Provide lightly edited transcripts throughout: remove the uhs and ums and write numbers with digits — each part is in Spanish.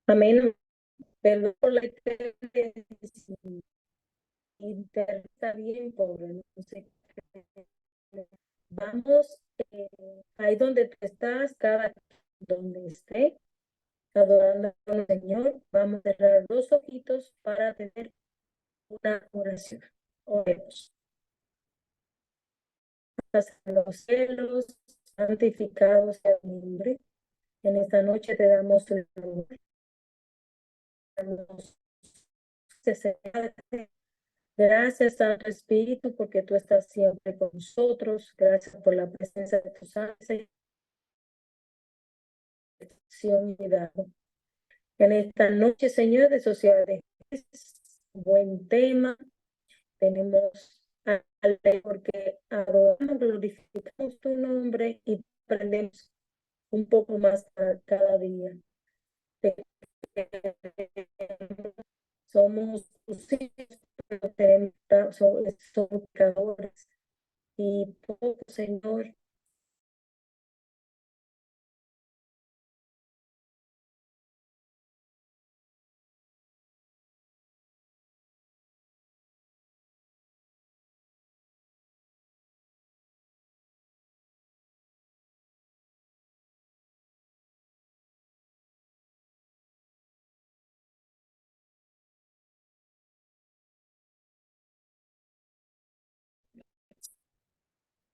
Amén. Perdón por la interferencia. Internet está bien, pobre. No sé qué. Vamos, ahí donde tú estás, cada donde esté, adorando al Señor, vamos a cerrar los ojitos para tener una oración. Oremos. En los cielos, santificado sea tu nombre. En esta noche te damos el nombre. Gracias, Santo Espíritu, porque tú estás siempre con nosotros. Gracias por la presencia de tus ángeles y cuidado. En esta noche, Señor, de sociedades, buen tema. Tenemos porque adoramos, glorificamos tu nombre y aprendemos un poco más cada día. Somos tus hijos, pero somos pecadores y poco, Señor.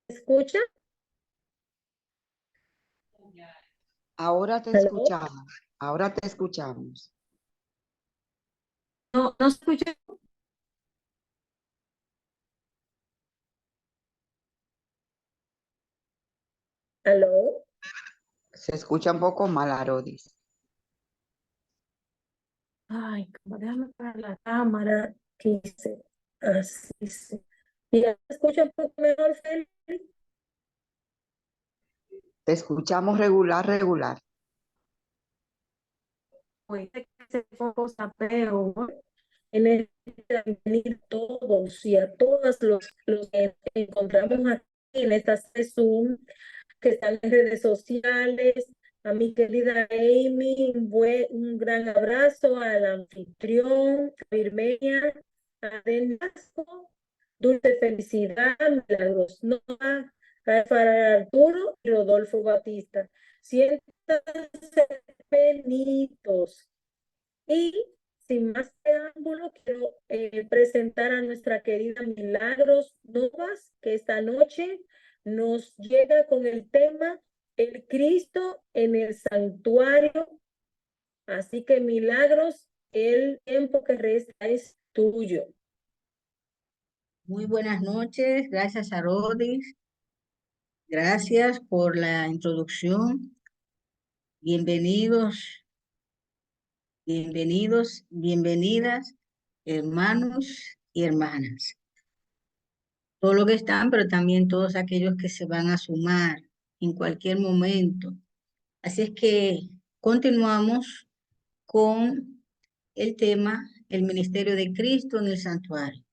¿Escucha? Ahora te ¿Aló? escuchamos, ahora te escuchamos. No, no escucha. ¿Aló? Se escucha un poco mal, Arodis. Ay, como déjame para la cámara. Quise. Así sí. ¿Ya se escucha un poco mejor, Feli? Te escuchamos regular, regular. Pues que se fue cosa peor. En el venir todos y a todos los que encontramos aquí en esta Zoom, que están en redes sociales, a mi querida Amy, un gran abrazo al anfitrión, a Virmenia, a Denasco, Dulce Felicidad, Milagros Noa, a Farah Arturo y Rodolfo Batista. Siéntanse benitos. Y sin más preámbulo, quiero presentar a nuestra querida Milagros Novas, que esta noche nos llega con el tema El Cristo en el Santuario. Así que Milagros, el tiempo que resta es tuyo. Muy buenas noches, gracias a Rodis, gracias por la introducción. Bienvenidos, bienvenidas, hermanos y hermanas. Todos los que están, pero también todos aquellos que se van a sumar en cualquier momento. Así es que continuamos con el tema, el ministerio de Cristo en el santuario.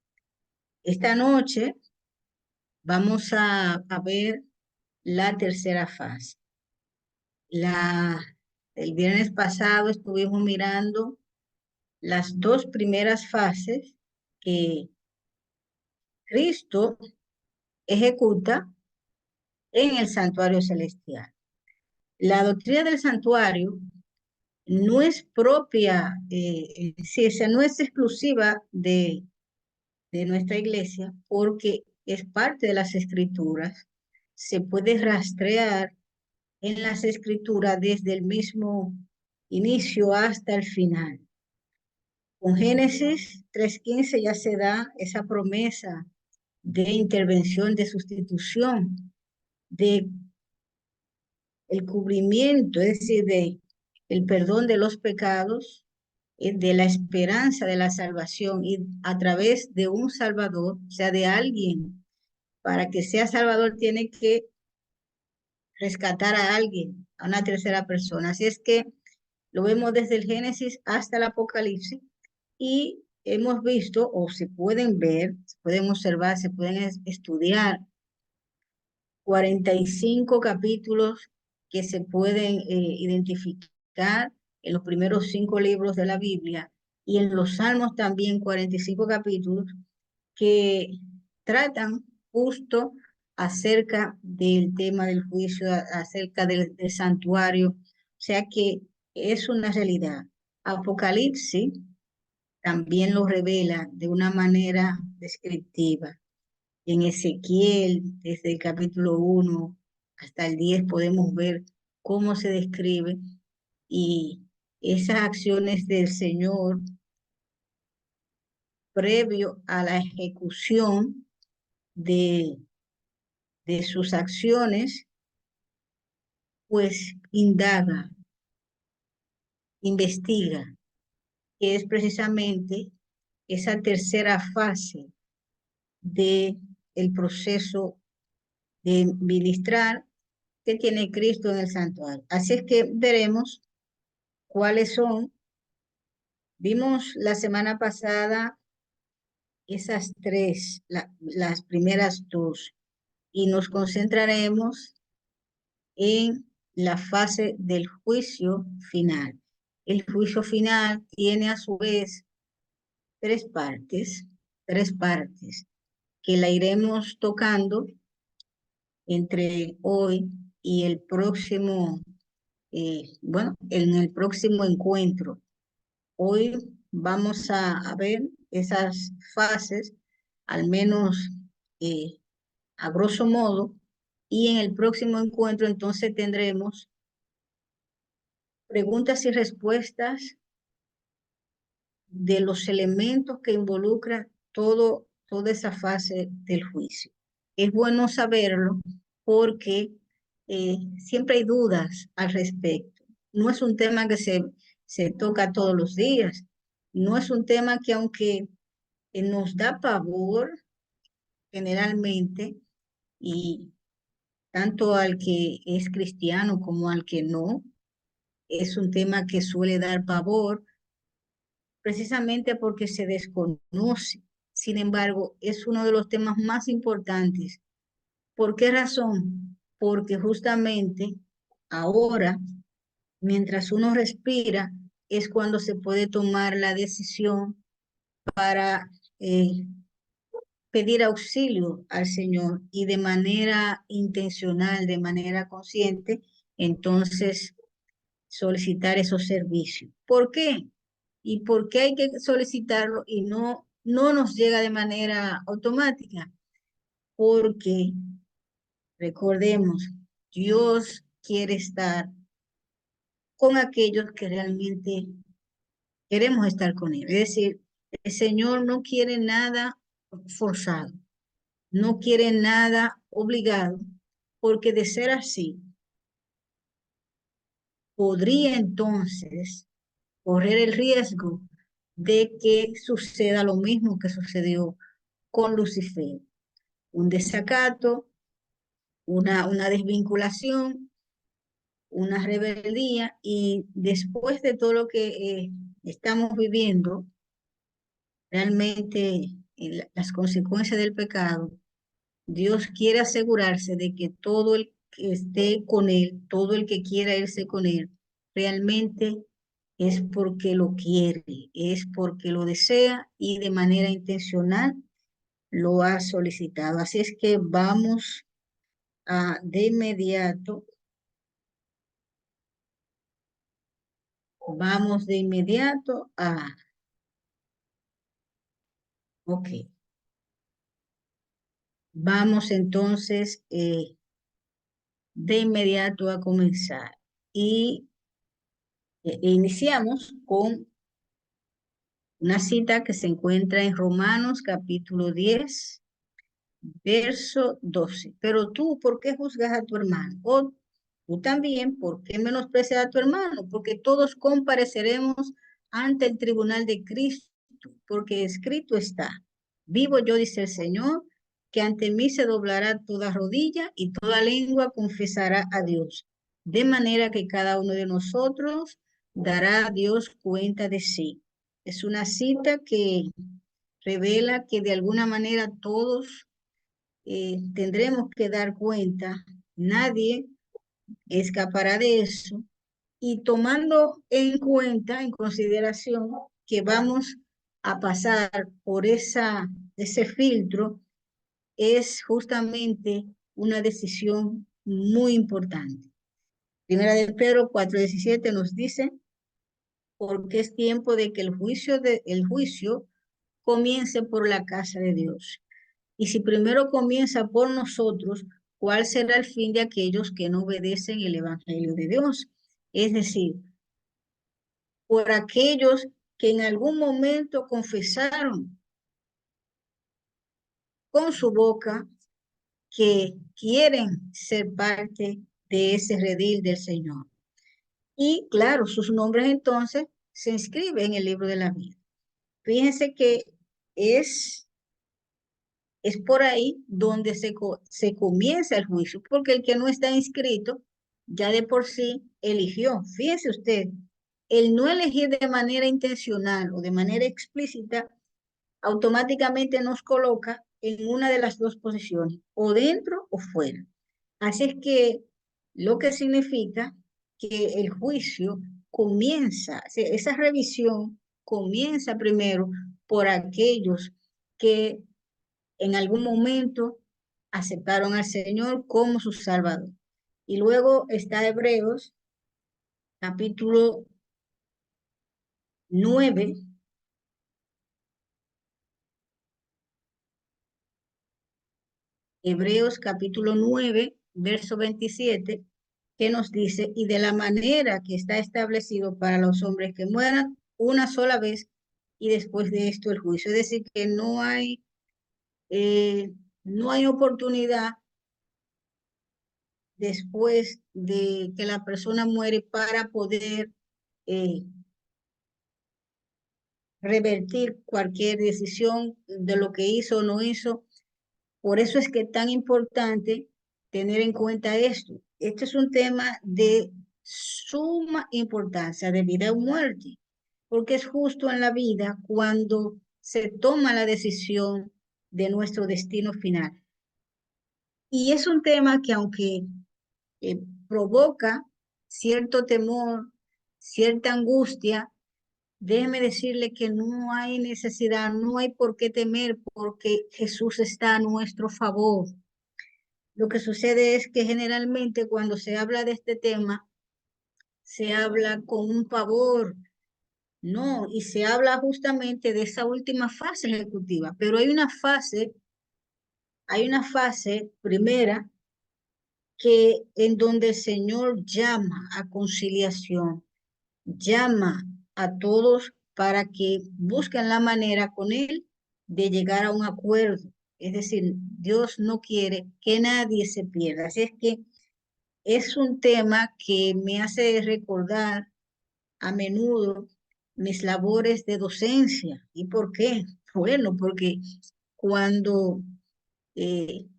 Esta noche vamos a ver la tercera fase. El viernes pasado estuvimos mirando las dos primeras fases que Cristo ejecuta en el santuario celestial. La doctrina del santuario no es propia, no es exclusiva de nuestra iglesia, porque es parte de las escrituras. Se puede rastrear en las escrituras desde el mismo inicio hasta el final. Con Génesis 3:15 ya se da esa promesa de intervención, de sustitución, de el cubrimiento, es decir, de el perdón de los pecados, de la esperanza de la salvación y a través de un Salvador, o sea, de alguien. Para que sea Salvador tiene que rescatar a alguien, a una tercera persona. Así es que lo vemos desde el Génesis hasta el Apocalipsis y hemos visto, o se pueden ver, se pueden observar, se pueden estudiar 45 capítulos que se pueden identificar en los primeros 5 libros de la Biblia y en los Salmos también 45 capítulos que tratan justo acerca del tema del juicio, acerca del santuario. O sea que es una realidad. Apocalipsis también lo revela de una manera descriptiva. En Ezequiel, desde el capítulo 1 hasta el 10, podemos ver cómo se describe y esas acciones del Señor previo a la ejecución de sus acciones, pues indaga, investiga, que es precisamente esa tercera fase del proceso de ministrar que tiene Cristo en el santuario. Así es que veremos cuáles son. Vimos la semana pasada esas 3, las primeras 2, y nos concentraremos en la fase del juicio final. El juicio final tiene a su vez 3 partes, que la iremos tocando entre hoy y el próximo, en el próximo encuentro. Hoy vamos a ver esas fases, al menos a grosso modo, y en el próximo encuentro entonces tendremos preguntas y respuestas de los elementos que involucra toda esa fase del juicio. Es bueno saberlo porque siempre hay dudas al respecto. No es un tema que se toca todos los días. No es un tema que aunque nos da pavor generalmente, y tanto al que es cristiano como al que no, es un tema que suele dar pavor precisamente porque se desconoce. Sin embargo, es uno de los temas más importantes. ¿Por qué razón? Porque justamente ahora, mientras uno respira, es cuando se puede tomar la decisión para pedir auxilio al Señor y de manera intencional, de manera consciente, entonces solicitar esos servicios. ¿Por qué? ¿Y por qué hay que solicitarlo y no nos llega de manera automática? Porque, recordemos, Dios quiere estar con aquellos que realmente queremos estar con Él. Es decir, el Señor no quiere nada forzado, no quiere nada obligado, porque de ser así, podría entonces correr el riesgo de que suceda lo mismo que sucedió con Lucifer. Un desacato, una desvinculación, una rebeldía, y después de todo lo que estamos viviendo, realmente las consecuencias del pecado, Dios quiere asegurarse de que todo el que esté con Él, todo el que quiera irse con Él, realmente es porque lo quiere, es porque lo desea y de manera intencional lo ha solicitado. Así es que vamos de inmediato, ok, vamos entonces de inmediato a comenzar y iniciamos con una cita que se encuentra en Romanos capítulo 10, verso 12. Pero tú, ¿por qué juzgas a tu hermano? O tú también, ¿por qué menosprecias a tu hermano? Porque todos compareceremos ante el tribunal de Cristo, porque escrito está: vivo yo, dice el Señor, que ante mí se doblará toda rodilla y toda lengua confesará a Dios. De manera que cada uno de nosotros dará a Dios cuenta de sí. Es una cita que revela que de alguna manera todos tendremos que dar cuenta. Nadie escapará de eso, y tomando en cuenta, en consideración, que vamos a pasar por ese filtro, es justamente una decisión muy importante. Primera de Pedro 4:17 nos dice, porque es tiempo de que el juicio comience por la casa de Dios. Y si primero comienza por nosotros, ¿cuál será el fin de aquellos que no obedecen el evangelio de Dios? Es decir, por aquellos que en algún momento confesaron con su boca que quieren ser parte de ese redil del Señor. Y claro, sus nombres entonces se inscriben en el libro de la vida. Fíjense que es por ahí donde se comienza el juicio, porque el que no está inscrito ya de por sí eligió. Fíjese usted, el no elegir de manera intencional o de manera explícita automáticamente nos coloca en una de las dos posiciones, o dentro o fuera. Así es que lo que significa que el juicio comienza, esa revisión comienza primero por aquellos que en algún momento aceptaron al Señor como su Salvador. Y luego está Hebreos, capítulo 9, Hebreos capítulo 9, verso 27, que nos dice, y de la manera que está establecido para los hombres que mueran una sola vez y después de esto el juicio. Es decir, que no hay oportunidad después de que la persona muere para poder eh, revertir cualquier decisión de lo que hizo o no hizo. Por eso es que es tan importante tener en cuenta esto. Este es un tema de suma importancia, de vida o muerte, porque es justo en la vida cuando se toma la decisión de nuestro destino final. Y es un tema que aunque provoca cierto temor, cierta angustia, déjeme decirle que no hay necesidad, no hay por qué temer, porque Jesús está a nuestro favor. Lo que sucede es que generalmente cuando se habla de este tema, se habla con un pavor, no, y se habla justamente de esa última fase ejecutiva, pero hay una fase primera que en donde el Señor llama a conciliación, llama a todos para que busquen la manera con Él de llegar a un acuerdo. Es decir, Dios no quiere que nadie se pierda. Así es que es un tema que me hace recordar a menudo mis labores de docencia. ¿Y por qué? Bueno, porque cuando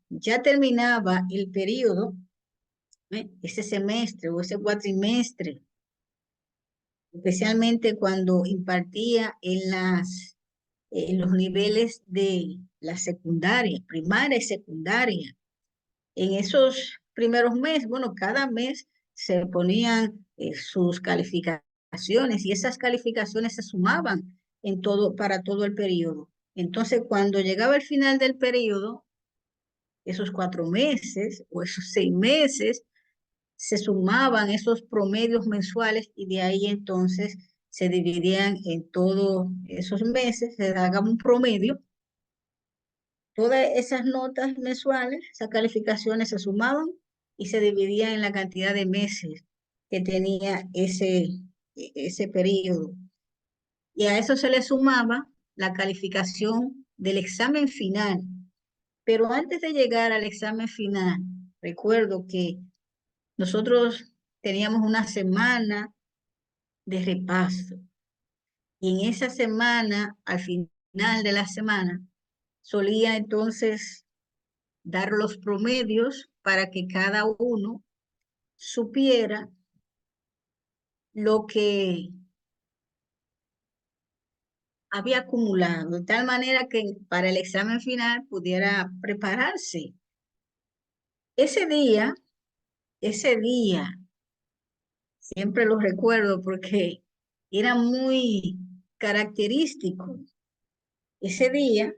ya terminaba el periodo, ese semestre o ese cuatrimestre, especialmente cuando impartía en los niveles de la secundaria, primaria y secundaria. En esos primeros meses, bueno, cada mes se ponían sus calificaciones y esas calificaciones se sumaban para todo el periodo. Entonces, cuando llegaba el final del periodo, esos 4 meses o esos 6 meses, se sumaban esos promedios mensuales y de ahí entonces se dividían en todos esos meses, se daba un promedio. Todas esas notas mensuales, esas calificaciones se sumaban y se dividían en la cantidad de meses que tenía ese periodo. Y a eso se le sumaba la calificación del examen final. Pero antes de llegar al examen final, recuerdo que nosotros teníamos una semana de repaso. Y en esa semana, al final de la semana, solía entonces dar los promedios para que cada uno supiera lo que había acumulado, de tal manera que para el examen final pudiera prepararse. Ese día Siempre lo recuerdo porque era muy característico. Ese día,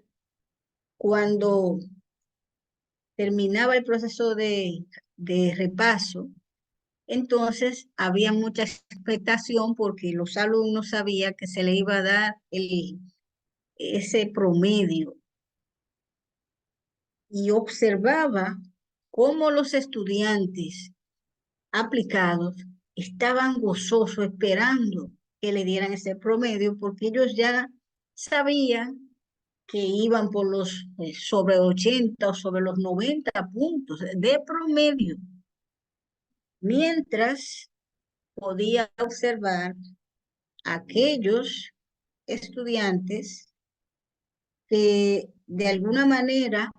cuando terminaba el proceso de repaso, entonces había mucha expectación porque los alumnos sabían que se le iba a dar ese promedio y observaba cómo los estudiantes aplicados estaban gozosos esperando que le dieran ese promedio porque ellos ya sabían que iban por los sobre 80 o sobre los 90 puntos de promedio, mientras podía observar aquellos estudiantes que de alguna manera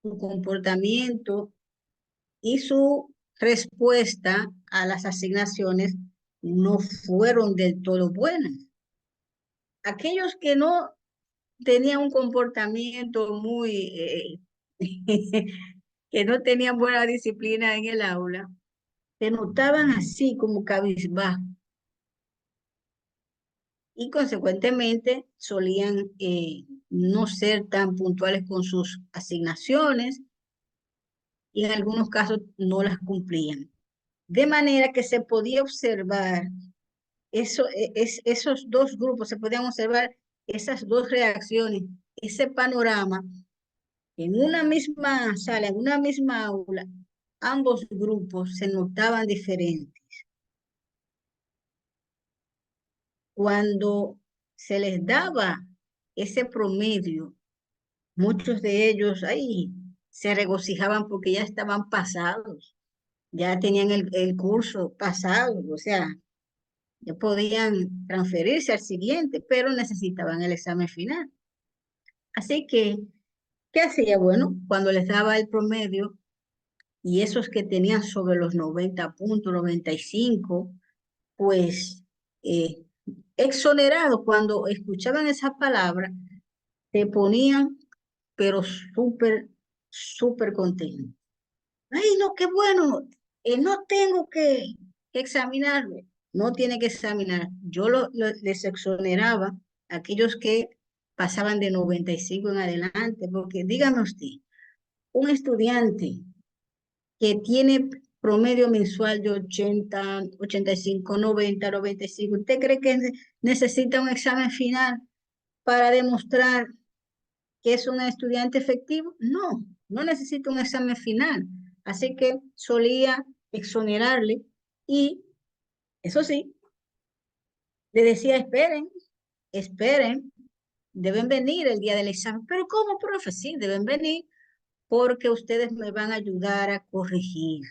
su comportamiento y su respuesta a las asignaciones no fueron del todo buenas. Aquellos que no tenían un comportamiento muy, que no tenían buena disciplina en el aula, se notaban así como cabizbajo y consecuentemente solían no ser tan puntuales con sus asignaciones y en algunos casos no las cumplían. De manera que se podía observar esos dos grupos, se podían observar esas dos reacciones, ese panorama en una misma sala, en una misma aula, ambos grupos se notaban diferentes. Cuando se les daba ese promedio, muchos de ellos ahí se regocijaban porque ya estaban pasados, ya tenían el curso pasado, o sea, ya podían transferirse al siguiente, pero necesitaban el examen final. Así que, ¿qué hacía? Bueno, cuando les daba el promedio y esos que tenían sobre los 90 puntos, 95, pues exonerados, cuando escuchaban esa palabra, se ponían, pero súper contentos. Ay, no, qué bueno, no tengo que examinarlo. No tiene que examinar. Yo les exoneraba a aquellos que pasaban de 95 en adelante, porque dígame usted, un estudiante que tiene promedio mensual de 80, 85, 90, 95, ¿usted cree que necesita un examen final para demostrar que es un estudiante efectivo? No, no necesita un examen final. Así que solía exonerarle y, eso sí, le decía, esperen, deben venir el día del examen. Pero ¿cómo, profe? Sí, deben venir porque ustedes me van a ayudar a corregir.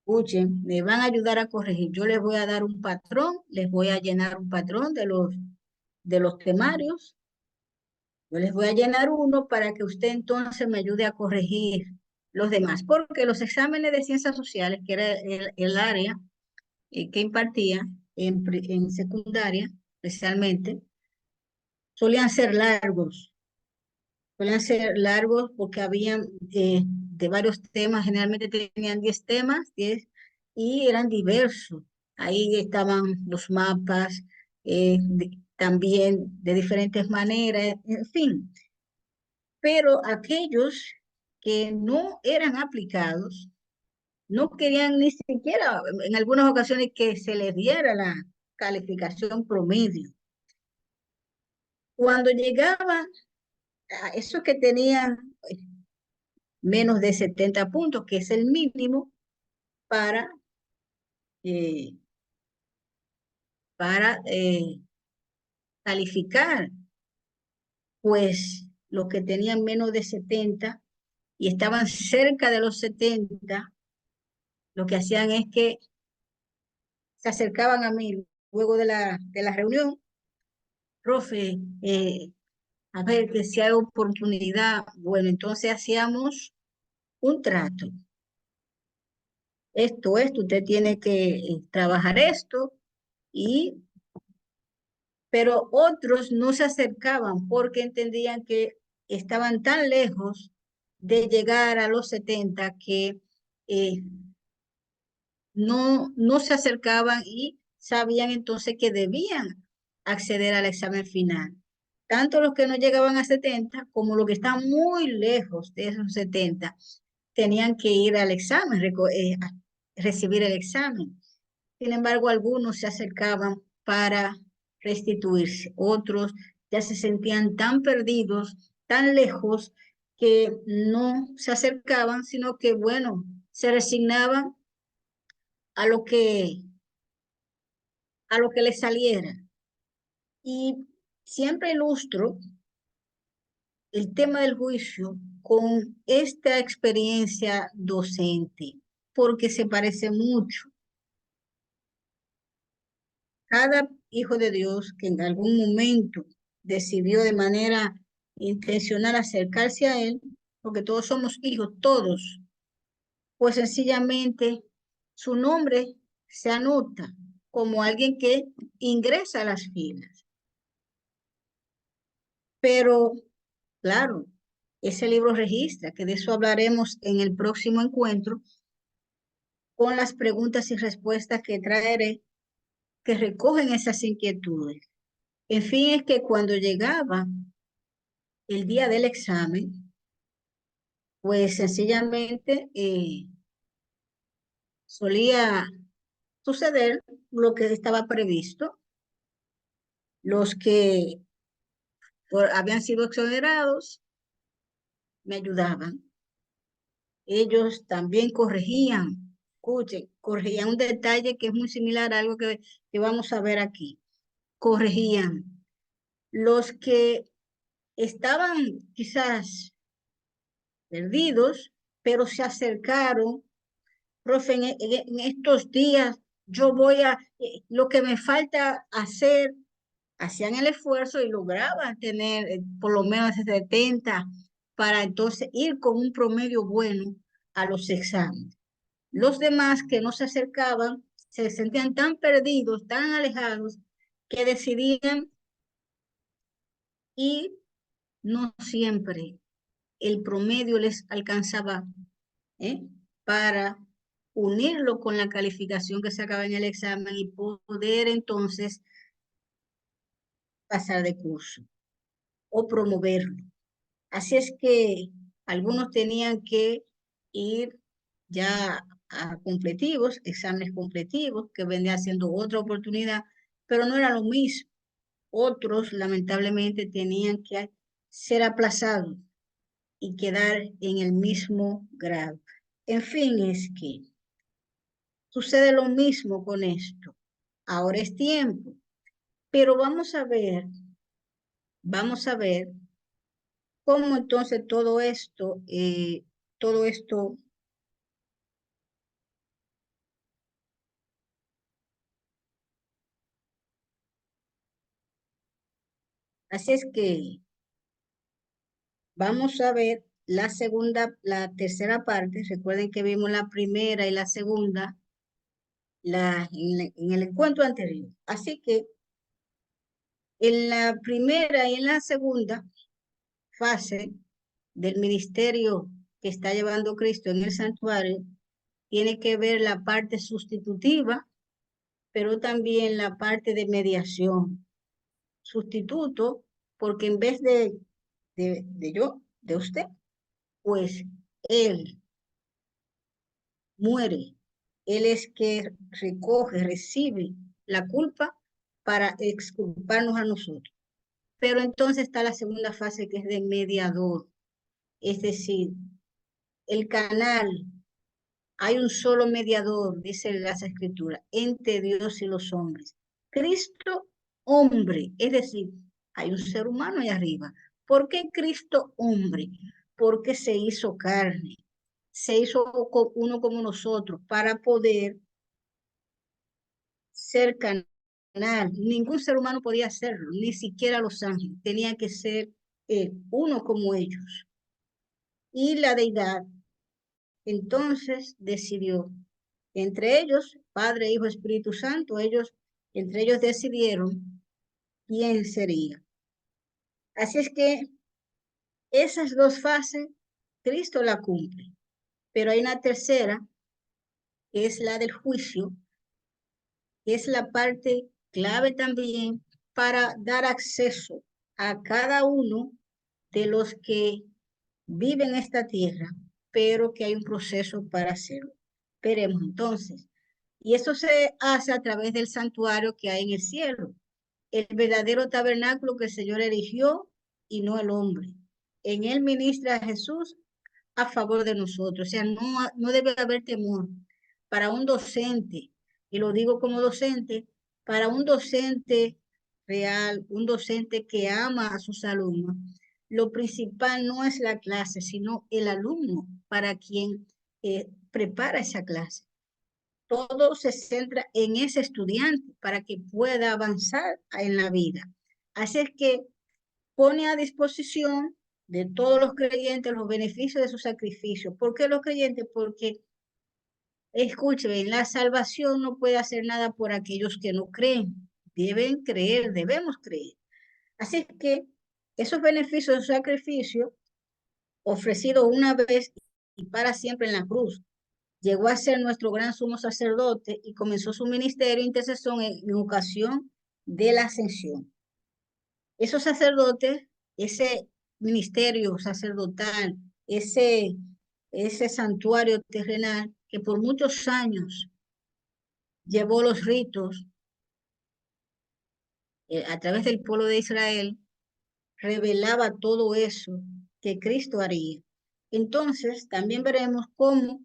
Escuchen, me van a ayudar a corregir. Yo les voy a dar un patrón, les voy a llenar un patrón de los temarios. Yo les voy a llenar uno para que usted entonces me ayude a corregir los demás, porque los exámenes de ciencias sociales, que era el área que impartía en secundaria, especialmente, solían ser largos. Solían ser largos porque habían de varios temas, generalmente tenían 10 temas, 10, y eran diversos. Ahí estaban los mapas, también de diferentes maneras, en fin. Pero aquellos que no eran aplicados, no querían ni siquiera en algunas ocasiones que se les diera la calificación promedio. Cuando llegaban a esos que tenían menos de 70 puntos, que es el mínimo para, eh, para calificar, pues los que tenían menos de 70 y estaban cerca de los 70, lo que hacían es que se acercaban a mí luego de la reunión, profe, a ver que si hay oportunidad, bueno, entonces hacíamos un trato. Esto, usted tiene que trabajar esto, pero otros no se acercaban porque entendían que estaban tan lejos de llegar a los 70 que no se acercaban y sabían entonces que debían acceder al examen final. Tanto los que no llegaban a 70 como los que están muy lejos de esos 70 tenían que ir al examen, a recibir el examen. Sin embargo, algunos se acercaban para restituirse, otros ya se sentían tan perdidos, tan lejos, que no se acercaban, sino que, bueno, se resignaban a lo que, a lo que les saliera. Y siempre ilustro el tema del juicio con esta experiencia docente, porque se parece mucho. Cada hijo de Dios que en algún momento decidió de manera intencional acercarse a Él, porque todos somos hijos, todos, pues sencillamente su nombre se anota como alguien que ingresa a las filas. Pero, claro, ese libro registra, que de eso hablaremos en el próximo encuentro, con las preguntas y respuestas que traeré, que recogen esas inquietudes. En fin, es que cuando llegaba el día del examen, pues sencillamente solía suceder lo que estaba previsto. Los que habían sido exonerados me ayudaban. Ellos también corregían, escuchen, corregían un detalle que es muy similar a algo que vamos a ver aquí. Corregían. Los que estaban quizás perdidos, pero se acercaron. Profe, en estos días yo voy a, lo que me falta hacer, hacían el esfuerzo y lograban tener por lo menos 70 para entonces ir con un promedio bueno a los exámenes. Los demás que no se acercaban se sentían tan perdidos, tan alejados, que decidían y no siempre el promedio les alcanzaba para unirlo con la calificación que sacaba en el examen y poder entonces pasar de curso o promoverlo. Así es que algunos tenían que ir ya a completivos, exámenes completivos, que vendría siendo otra oportunidad, pero no era lo mismo. Otros, lamentablemente, tenían que ser aplazados y quedar en el mismo grado. En fin, es que sucede lo mismo con esto. Ahora es tiempo, pero vamos a ver cómo entonces todo esto, así es que vamos a ver la tercera parte. Recuerden que vimos la primera y la segunda en el encuentro anterior. Así que en la primera y en la segunda fase del ministerio que está llevando Cristo en el santuario, tiene que ver la parte sustitutiva, pero también la parte de mediación. Sustituto, porque en vez de usted, pues Él muere. Él es que recoge, recibe la culpa para exculparnos a nosotros. Pero entonces está la segunda fase, que es de mediador. Es decir, el canal, hay un solo mediador, dice las escrituras, entre Dios y los hombres. Cristo, hombre, es decir, hay un ser humano ahí arriba. ¿Por qué Cristo, hombre? Porque se hizo carne, se hizo uno como nosotros para poder ser canal. Ningún ser humano podía hacerlo, ni siquiera los ángeles. Tenían que ser uno como ellos. Y la deidad entonces decidió, entre ellos, Padre, Hijo, Espíritu Santo, entre ellos decidieron quién sería. Así es que esas dos fases Cristo la cumple. Pero hay una tercera, que es la del juicio, que es la parte clave también para dar acceso a cada uno de los que viven esta tierra, pero que hay un proceso para hacerlo. Veremos entonces. Y eso se hace a través del santuario que hay en el cielo, el verdadero tabernáculo que el Señor erigió y no el hombre. En él ministra Jesús a favor de nosotros. O sea, no debe haber temor para un docente, y lo digo como docente, para un docente real, un docente que ama a sus alumnos. Lo principal no es la clase, sino el alumno para quien prepara esa clase. Todo se centra en ese estudiante para que pueda avanzar en la vida. Así es que pone a disposición de todos los creyentes los beneficios de su sacrificio. ¿Por qué los creyentes? Porque, escúcheme, la salvación no puede hacer nada por aquellos que no creen. Deben creer, debemos creer. Así es que esos beneficios de su sacrificio, ofrecido una vez y para siempre en la cruz, llegó a ser nuestro gran sumo sacerdote y comenzó su ministerio intercesor en ocasión de la ascensión. Esos sacerdotes, ese ministerio sacerdotal, ese santuario terrenal que por muchos años llevó los ritos a través del pueblo de Israel, revelaba todo eso que Cristo haría. Entonces, también veremos cómo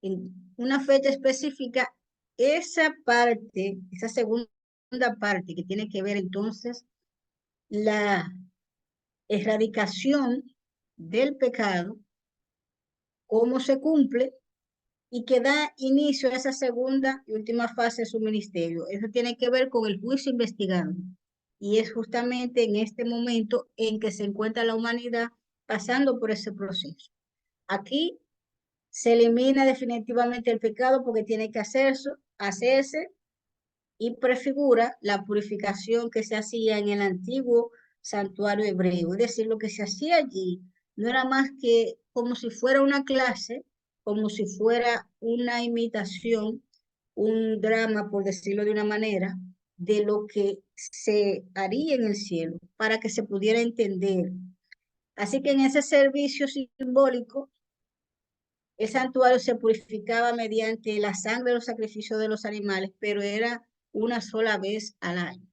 en una fecha específica, esa parte, esa segunda parte que tiene que ver entonces la erradicación del pecado, cómo se cumple y que da inicio a esa segunda y última fase de su ministerio. Eso tiene que ver con el juicio investigado. Y es justamente en este momento en que se encuentra la humanidad pasando por ese proceso. Aquí se elimina definitivamente el pecado porque tiene que hacerse y prefigura la purificación que se hacía en el antiguo santuario hebreo. Es decir, lo que se hacía allí no era más que como si fuera una clase, como si fuera una imitación, un drama, por decirlo de una manera, de lo que se haría en el cielo, para que se pudiera entender. Así que en ese servicio simbólico, el santuario se purificaba mediante la sangre de los sacrificios de los animales, pero era una sola vez al año.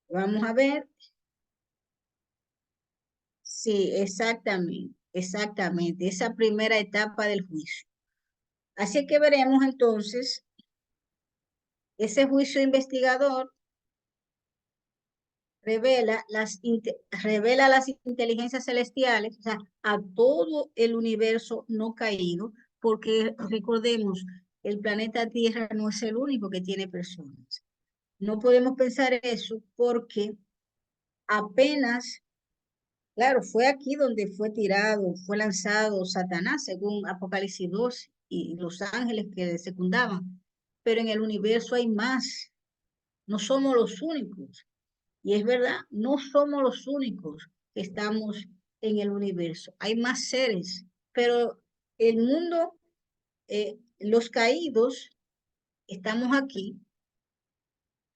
Vamos a ver. Sí, exactamente, esa primera etapa del juicio. Así que veremos entonces ese juicio investigador revela las inteligencias celestiales, o sea, a todo el universo no caído, porque recordemos, el planeta Tierra no es el único que tiene personas. No podemos pensar eso porque apenas, claro, fue aquí donde fue tirado, fue lanzado Satanás, según Apocalipsis 2 y los ángeles que le secundaban. Pero en el universo hay más. No somos los únicos. Y es verdad, no somos los únicos que estamos en el universo. Hay más seres, pero el mundo, los caídos, estamos aquí.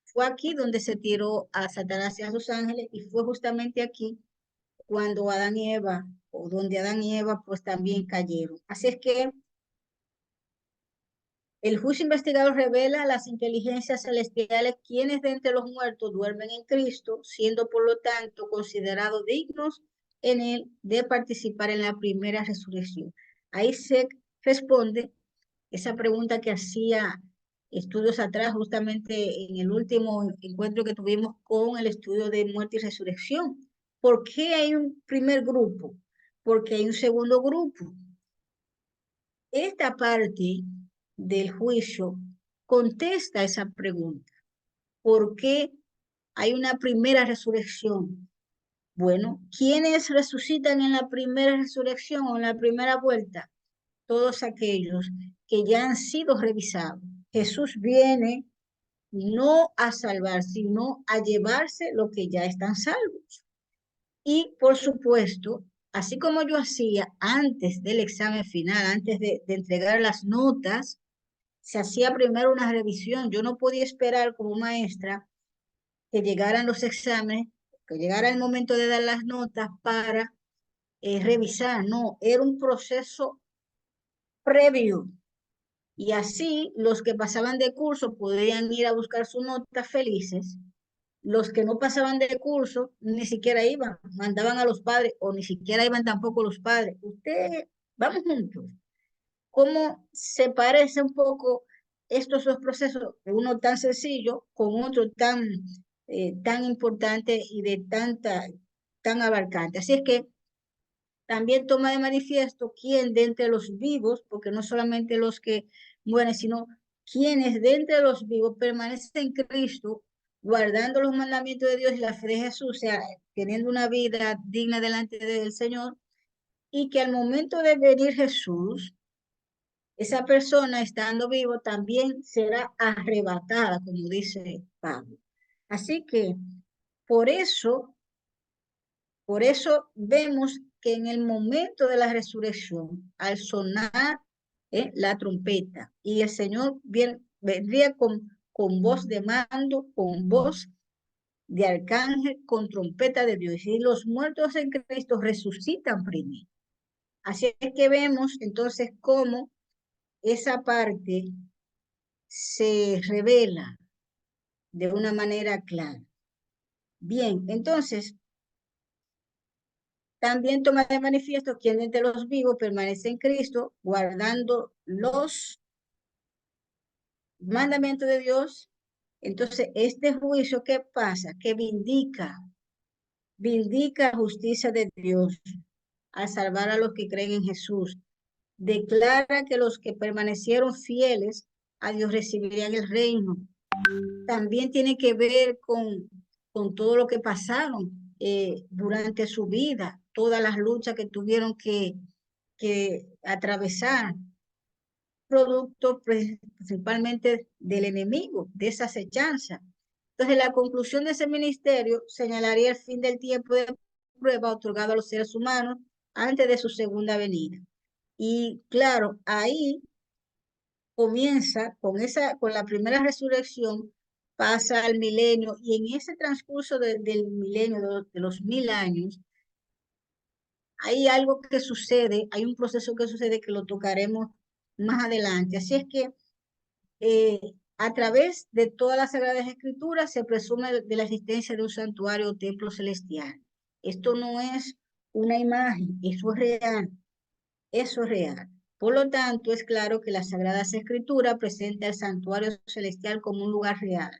Fue aquí donde se tiró a Satanás y a los ángeles y fue justamente aquí cuando Adán y Eva, o donde Adán y Eva pues también cayeron. Así es que el juicio investigador revela a las inteligencias celestiales quienes de entre los muertos duermen en Cristo, siendo por lo tanto considerados dignos en él de participar en la primera resurrección. Ahí se responde esa pregunta que hacía estudios atrás, justamente en el último encuentro que tuvimos con el estudio de muerte y resurrección. ¿Por qué hay un primer grupo? Porque hay un segundo grupo. Esta parte del juicio contesta esa pregunta. ¿Por qué hay una primera resurrección? Bueno, ¿quiénes resucitan en la primera resurrección o en la primera vuelta? Todos aquellos que ya han sido revisados. Jesús viene no a salvar, sino a llevarse lo que ya están salvos. Y por supuesto, así como yo hacía antes del examen final, antes de entregar las notas, se hacía primero una revisión. Yo no podía esperar como maestra que llegaran los exámenes, que llegara el momento de dar las notas para revisar. No, era un proceso previo. Y así los que pasaban de curso podían ir a buscar su nota felices. Los que no pasaban de curso ni siquiera iban, mandaban a los padres o ni siquiera iban tampoco los padres. Ustedes, vamos juntos. ¿Cómo se parece un poco estos dos procesos, uno tan sencillo con otro tan importante y de tan abarcante? Así es que también toma de manifiesto quién de entre los vivos, porque no solamente los que mueren, sino quienes de entre los vivos permanecen en Cristo, guardando los mandamientos de Dios y la fe de Jesús, o sea, teniendo una vida digna delante del Señor, y que al momento de venir Jesús, esa persona estando vivo también será arrebatada, como dice Pablo. Así que por eso, por eso vemos que en el momento de la resurrección, al sonar la trompeta, y el Señor vendría con voz de mando, con voz de arcángel, con trompeta de Dios, y los muertos en Cristo resucitan primero. Así es que vemos entonces cómo esa parte se revela de una manera clara. Bien, entonces, también toma de manifiesto quién entre los vivos permanece en Cristo, guardando los mandamientos de Dios. Entonces, este juicio, ¿qué pasa? Que vindica la justicia de Dios al salvar a los que creen en Jesús. Declara que los que permanecieron fieles a Dios recibirían el reino. También tiene que ver con todo lo que pasaron durante su vida, todas las luchas que tuvieron que atravesar, producto principalmente del enemigo, de esa acechanza. Entonces, la conclusión de ese ministerio señalaría el fin del tiempo de prueba otorgado a los seres humanos antes de su segunda venida. Y claro, ahí comienza con la primera resurrección, pasa al milenio, y en ese transcurso del milenio, de los 1000 años, hay algo que sucede, hay un proceso que sucede que lo tocaremos más adelante. Así es que a través de todas las Sagradas Escrituras se presume de la existencia de un santuario o templo celestial. Esto no es una imagen, eso es real. Eso es real. Por lo tanto, es claro que la Sagrada Escritura presenta el santuario celestial como un lugar real.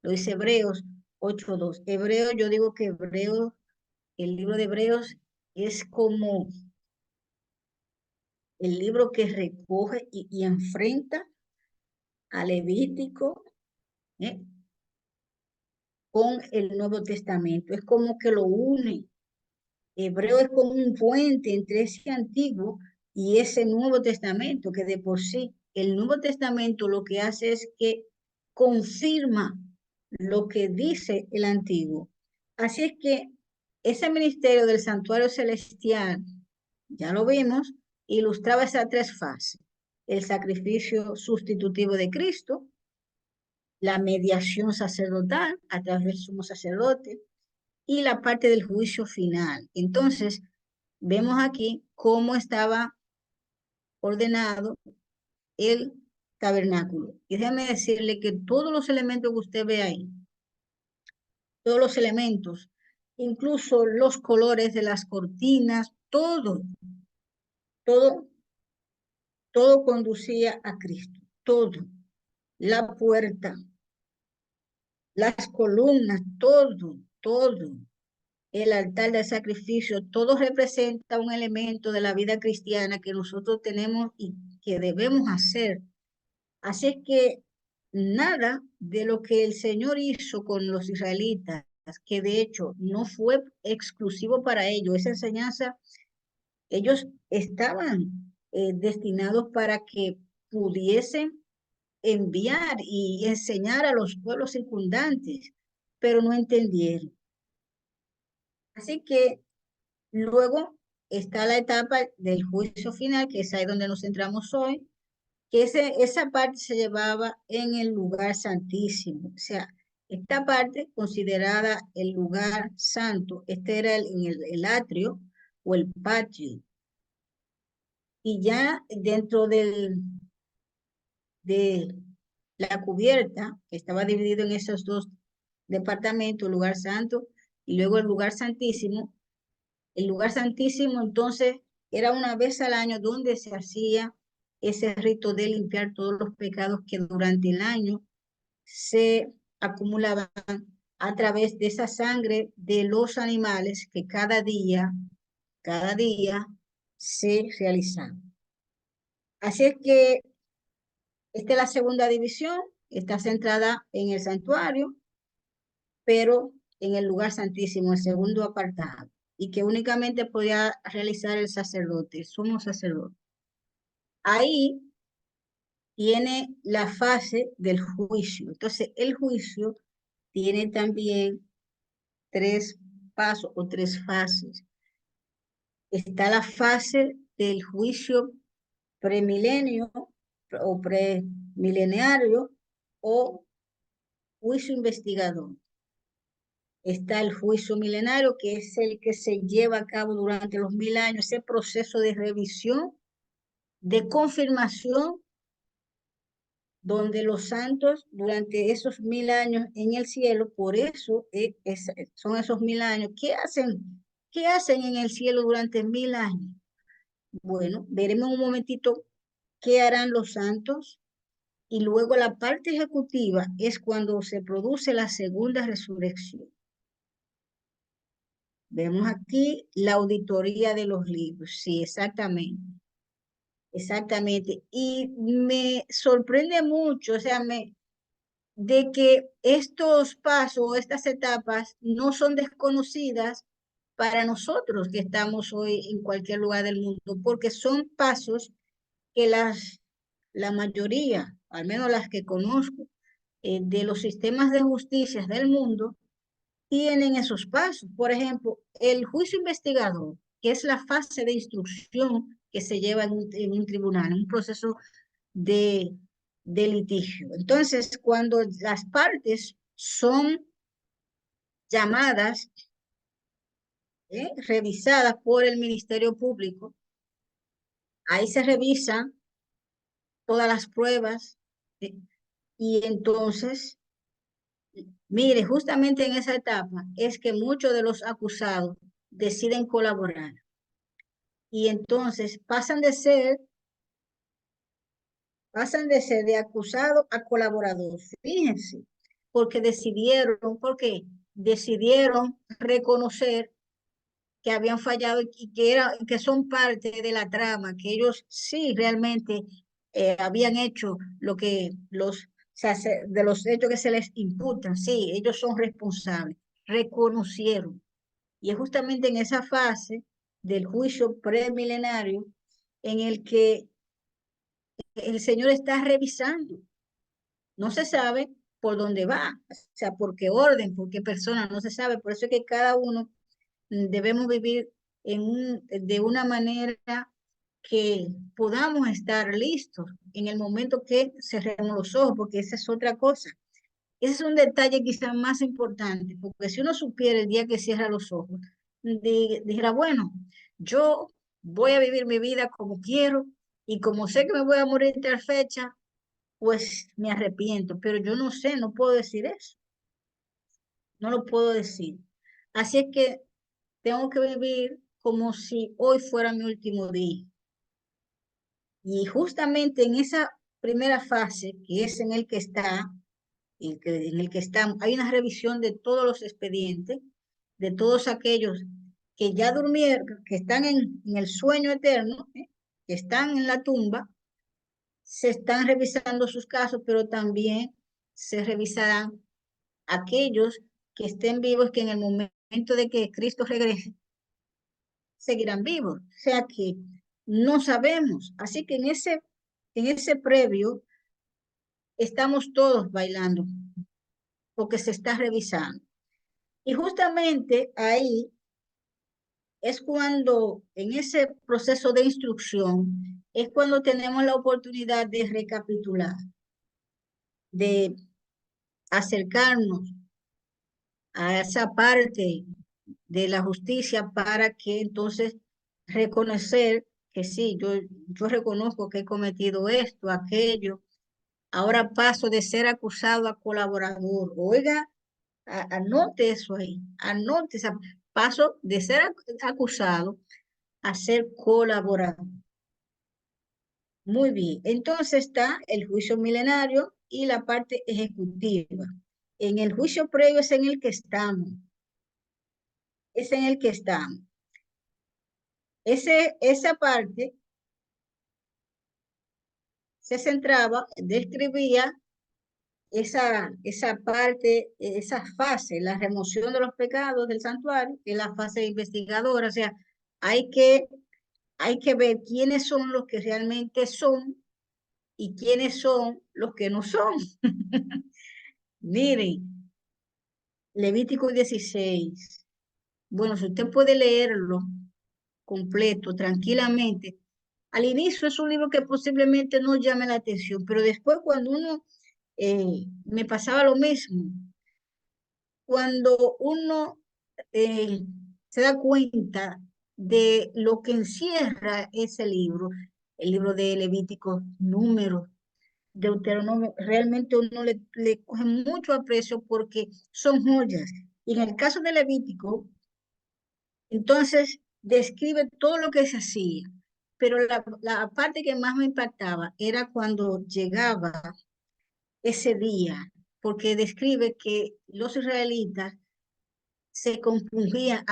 Lo dice Hebreos 8:2. Hebreo, yo digo que Hebreo, el libro de Hebreos es como el libro que recoge y enfrenta a Levítico con el Nuevo Testamento. Es como que lo une. Hebreo es como un puente entre ese antiguo y ese Nuevo Testamento, que de por sí el Nuevo Testamento lo que hace es que confirma lo que dice el antiguo. Así es que ese ministerio del santuario celestial, ya lo vimos, ilustraba esas tres fases: el sacrificio sustitutivo de Cristo, la mediación sacerdotal a través del sumo sacerdote, y la parte del juicio final. Entonces, vemos aquí cómo estaba ordenado el tabernáculo. Y déjame decirle que todos los elementos que usted ve ahí, todos los elementos, incluso los colores de las cortinas, todo, todo conducía a Cristo. Todo. La puerta, las columnas, todo. El altar del sacrificio, todo representa un elemento de la vida cristiana que nosotros tenemos y que debemos hacer. Así es que nada de lo que el Señor hizo con los israelitas, que de hecho no fue exclusivo para ellos, esa enseñanza, ellos estaban destinados para que pudiesen enviar y enseñar a los pueblos circundantes, pero no entendieron. Así que luego está la etapa del juicio final, que es ahí donde nos centramos hoy, que esa parte se llevaba en el lugar santísimo. O sea, esta parte considerada el lugar santo, este era el atrio o el patio. Y ya dentro de la cubierta, que estaba dividido en esos dos departamentos, el lugar santo y luego el lugar santísimo. El lugar santísimo entonces era una vez al año donde se hacía ese rito de limpiar todos los pecados que durante el año se acumulaban a través de esa sangre de los animales que cada día se realizaban. Así es que esta es la segunda división, está centrada en el santuario, pero en el lugar santísimo, el segundo apartado, y que únicamente podía realizar el sacerdote, el sumo sacerdote. Ahí tiene la fase del juicio. Entonces, el juicio tiene también 3 pasos o 3 fases. Está la fase del juicio premilenio o premilenario o juicio investigador. Está el juicio milenario, que es el que se lleva a cabo durante los 1000 años, ese proceso de revisión, de confirmación, donde los santos durante esos 1000 años en el cielo, por eso son esos 1000 años. ¿Qué hacen? ¿Qué hacen en el cielo durante 1000 años? Bueno, veremos un momentito qué harán los santos. Y luego la parte ejecutiva es cuando se produce la segunda resurrección. Vemos aquí la auditoría de los libros. Sí, exactamente. Exactamente. Y me sorprende mucho, o sea, de que estos pasos, estas etapas, no son desconocidas para nosotros que estamos hoy en cualquier lugar del mundo, porque son pasos que la mayoría, al menos las que conozco, de los sistemas de justicia del mundo, tienen esos pasos. Por ejemplo, el juicio investigador, que es la fase de instrucción que se lleva en un tribunal, en un proceso de litigio. Entonces, cuando las partes son llamadas, revisadas por el Ministerio Público, ahí se revisan todas las pruebas, y entonces, mire, justamente en esa etapa es que muchos de los acusados deciden colaborar. Y entonces pasan de ser de acusado a colaborador. Fíjense, porque decidieron reconocer que habían fallado y que son parte de la trama, que ellos sí realmente habían hecho lo que de los hechos que se les imputan, sí, ellos son responsables, reconocieron. Y es justamente en esa fase del juicio premilenario en el que el Señor está revisando. No se sabe por dónde va, o sea, por qué orden, por qué persona, no se sabe. Por eso es que cada uno debemos vivir de una manera que podamos estar listos en el momento que cerremos los ojos, porque esa es otra cosa. Ese es un detalle quizás más importante, porque si uno supiera el día que cierra los ojos, dijera, bueno, yo voy a vivir mi vida como quiero y como sé que me voy a morir en tal fecha, pues me arrepiento, pero yo no sé, no puedo decir eso, no lo puedo decir. Así es que tengo que vivir como si hoy fuera mi último día. Y justamente en esa primera fase, que es en el que estamos, hay una revisión de todos los expedientes, de todos aquellos que ya durmieron, que están en el sueño eterno, que están en la tumba. Se están revisando sus casos, pero también se revisarán aquellos que estén vivos, que en el momento de que Cristo regrese, seguirán vivos. O sea que no sabemos. Así que en ese previo estamos todos bailando, porque se está revisando. Y justamente ahí es cuando en ese proceso de instrucción, es cuando tenemos la oportunidad de recapitular, de acercarnos a esa parte de la justicia para que entonces reconocer que sí, yo reconozco que he cometido esto, aquello. Ahora paso de ser acusado a colaborador. Oiga, anote eso ahí, anote esa, paso de ser acusado a ser colaborador. Muy bien, entonces está el juicio milenario y la parte ejecutiva. En el juicio previo es en el que estamos. Es en el que estamos. Esa parte se centraba, describía esa parte, esa fase, la remoción de los pecados del santuario, que es la fase investigadora. O sea, hay que, hay que ver quiénes son los que realmente son y quiénes son los que no son. Miren, Levítico 16. Bueno, si usted puede leerlo completo, tranquilamente. Al inicio es un libro que posiblemente no llame la atención, pero después cuando uno, me pasaba lo mismo, cuando uno se da cuenta de lo que encierra ese libro, el libro de Levítico, Números, Deuteronomio, realmente uno le coge mucho aprecio porque son joyas. Y en el caso de Levítico, entonces describe todo lo que se hacía, pero la parte que más me impactaba era cuando llegaba ese día, porque describe que los israelitas se compungían,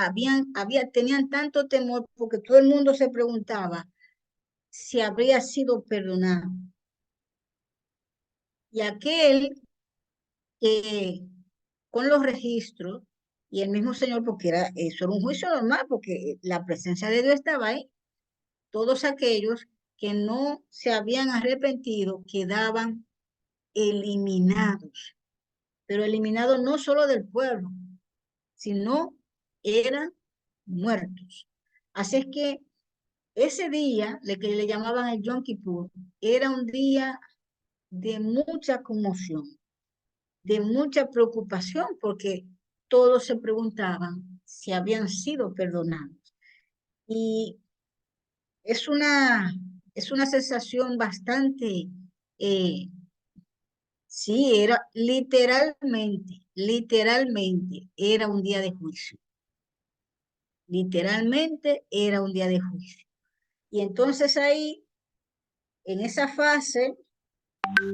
tenían tanto temor porque todo el mundo se preguntaba si habría sido perdonado. Y aquel que con los registros y el mismo Señor, porque eso era un juicio normal, porque la presencia de Dios estaba ahí, todos aquellos que no se habían arrepentido quedaban eliminados, pero eliminados no solo del pueblo, sino eran muertos. Así es que ese día, que le llamaban el Yom Kippur, era un día de mucha conmoción, de mucha preocupación, porque todos se preguntaban si habían sido perdonados. Y es una, es una sensación bastante, eh, sí, era literalmente era un día de juicio. Literalmente era un día de juicio. Y entonces ahí, en esa fase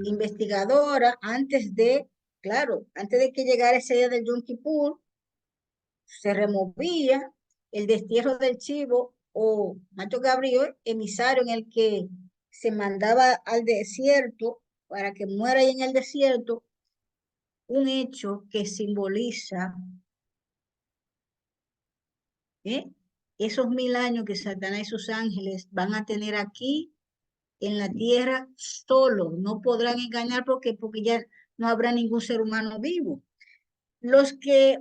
investigadora, antes de que llegara ese día del Yom Kippur, se removía el destierro del chivo o macho cabrío, emisario en el que se mandaba al desierto para que muera ahí en el desierto, un hecho que simboliza esos 1000 años que Satanás y sus ángeles van a tener aquí en la tierra solos, no podrán engañar porque ya no habrá ningún ser humano vivo. Los que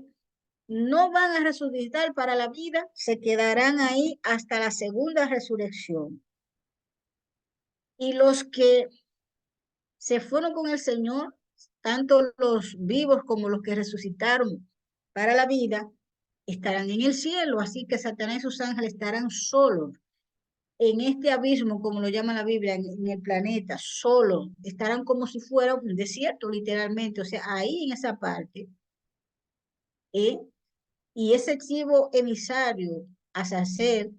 no van a resucitar para la vida se quedarán ahí hasta la segunda resurrección. Y los que se fueron con el Señor, tanto los vivos como los que resucitaron para la vida, estarán en el cielo, así que Satanás y sus ángeles estarán solos en este abismo, como lo llama la Biblia, en el planeta, solos, estarán como si fuera un desierto, literalmente, o sea, ahí en esa parte, ¿eh? Y ese chivo emisario, Azazel,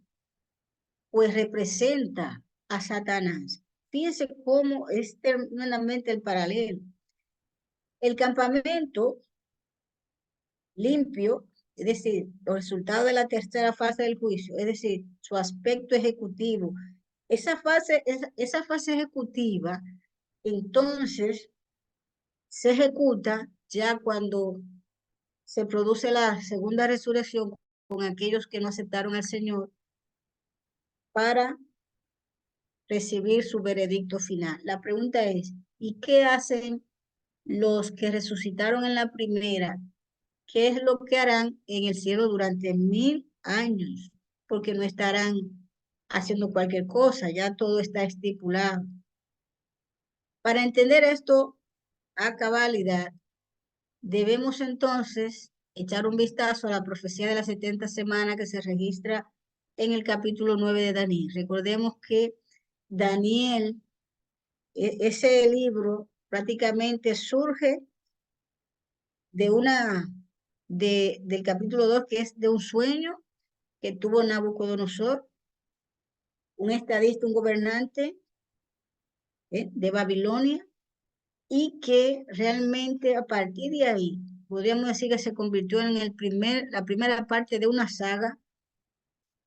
pues representa a Satanás. Fíjense cómo es tremendamente el paralelo. El campamento limpio, es decir, los resultados de la tercera fase del juicio, es decir, su aspecto ejecutivo. Esa fase ejecutiva, entonces, se ejecuta ya cuando se produce la segunda resurrección con aquellos que no aceptaron al Señor para recibir su veredicto final. La pregunta es, ¿y qué hacen los que resucitaron en la primera? ¿Qué es lo que harán en el cielo durante 1000 años? porque no estarán haciendo cualquier cosa, ya todo está estipulado. Para entender esto a cabalidad, debemos entonces echar un vistazo a la profecía de las 70 semanas que se registra en el capítulo 9 de Daniel. Recordemos que Daniel, ese libro prácticamente surge del capítulo 2, que es de un sueño que tuvo Nabucodonosor, un estadista, un gobernante de Babilonia, y que realmente a partir de ahí, podríamos decir que se convirtió en la primera parte de una saga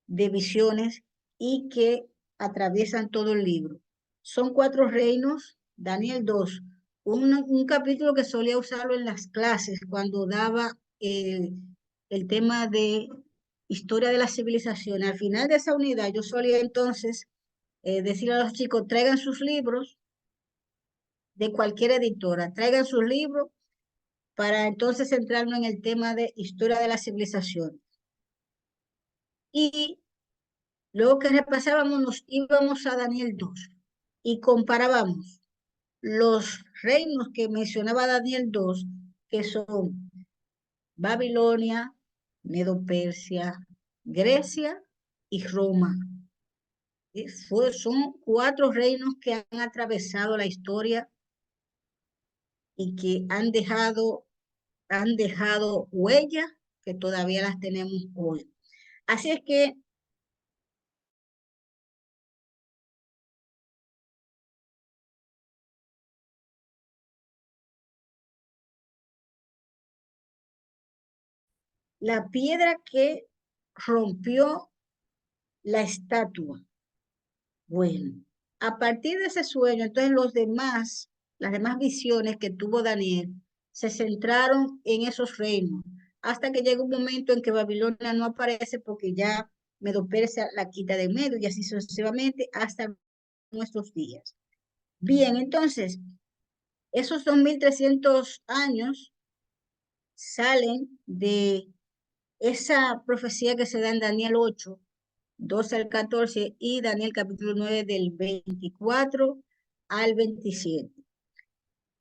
de visiones y que atraviesan todo el libro. Son 4 reinos, Daniel 2, un capítulo que solía usarlo en las clases cuando daba el tema de historia de la civilización. Al final de esa unidad yo solía entonces decirle a los chicos, traigan sus libros de cualquier editora, traigan sus libros para entonces centrarnos en el tema de historia de la civilización. Y luego que repasábamos, nos íbamos a Daniel 2 y comparábamos los reinos que mencionaba Daniel 2, que son Babilonia, Medo-Persia, Grecia y Roma. Son 4 reinos que han atravesado la historia y que han dejado huellas que todavía las tenemos hoy. Así es que la piedra que rompió la estatua. Bueno, a partir de ese sueño, entonces las demás visiones que tuvo Daniel se centraron en esos reinos, hasta que llega un momento en que Babilonia no aparece porque ya Medo-Persia la quita de medio y así sucesivamente hasta nuestros días. Bien, entonces, esos 2300 años salen de esa profecía que se da en Daniel 8, 12 al 14 y Daniel capítulo 9 del 24 al 27,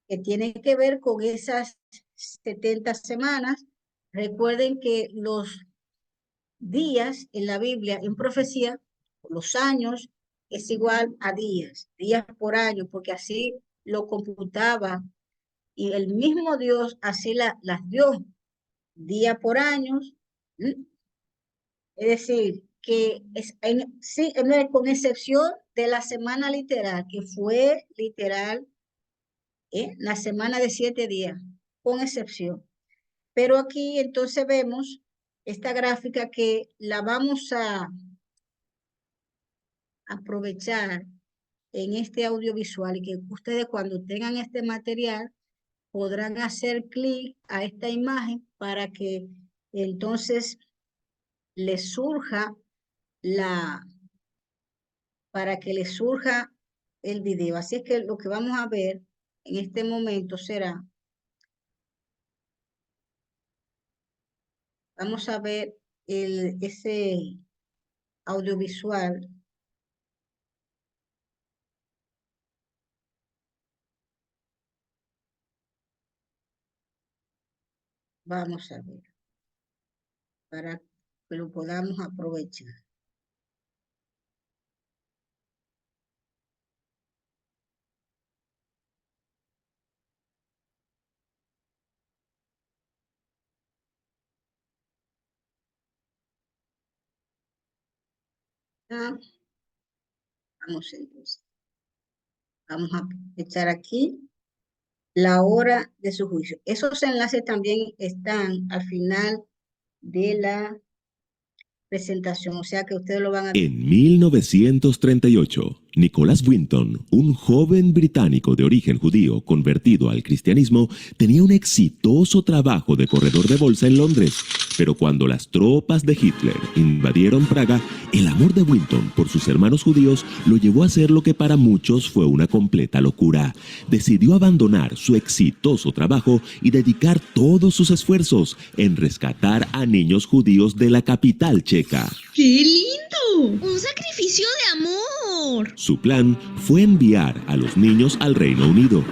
que tiene que ver con esas 70 semanas. Recuerden que los días en la Biblia, en profecía, los años es igual a días por año, porque así lo computaba y el mismo Dios así las dio, día por años. Es decir, que sí, con excepción de la semana literal, que fue literal, la semana de 7 días, con excepción. Pero aquí entonces vemos esta gráfica que la vamos a aprovechar en este audiovisual y que ustedes cuando tengan este material podrán hacer clic a esta imagen para que entonces les surja el video. Así es que lo que vamos a ver en este momento será, vamos a ver ese audiovisual. Vamos a ver, para que lo podamos aprovechar. Vamos entonces. Vamos a echar aquí la hora de su juicio. Esos enlaces también están al final de la presentación, o sea que ustedes lo van a... En 1938, Nicholas Winton, un joven británico de origen judío convertido al cristianismo, tenía un exitoso trabajo de corredor de bolsa en Londres. Pero cuando las tropas de Hitler invadieron Praga, el amor de Winton por sus hermanos judíos lo llevó a hacer lo que para muchos fue una completa locura. Decidió abandonar su exitoso trabajo y dedicar todos sus esfuerzos en rescatar a niños judíos de la capital checa. ¡Qué lindo! ¡Un sacrificio de amor! Su plan fue enviar a los niños al Reino Unido.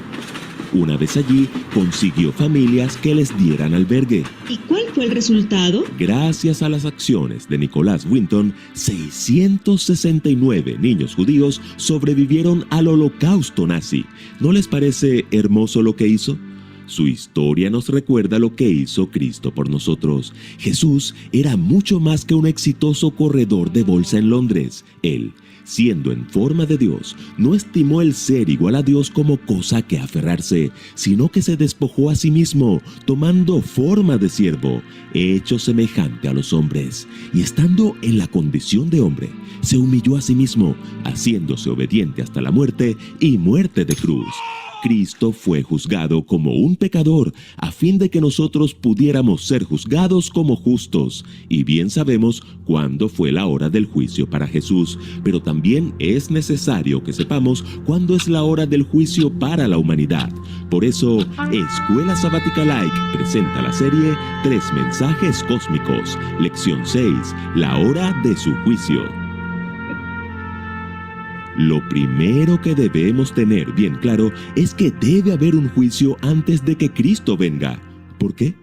Una vez allí, consiguió familias que les dieran albergue. ¿Y cuál fue el resultado? Gracias a las acciones de Nicolás Winton, 669 niños judíos sobrevivieron al holocausto nazi. ¿No les parece hermoso lo que hizo? Su historia nos recuerda lo que hizo Cristo por nosotros. Jesús era mucho más que un exitoso corredor de bolsa en Londres. Él, siendo en forma de Dios, no estimó el ser igual a Dios como cosa que aferrarse, sino que se despojó a sí mismo, tomando forma de siervo, hecho semejante a los hombres. Y estando en la condición de hombre, se humilló a sí mismo, haciéndose obediente hasta la muerte y muerte de cruz. Cristo fue juzgado como un pecador, a fin de que nosotros pudiéramos ser juzgados como justos. Y bien sabemos cuándo fue la hora del juicio para Jesús, pero también es necesario que sepamos cuándo es la hora del juicio para la humanidad. Por eso, Escuela Sabática Like presenta la serie 3 mensajes cósmicos, lección 6, la hora de su juicio. Lo primero que debemos tener bien claro es que debe haber un juicio antes de que Cristo venga. ¿Por qué?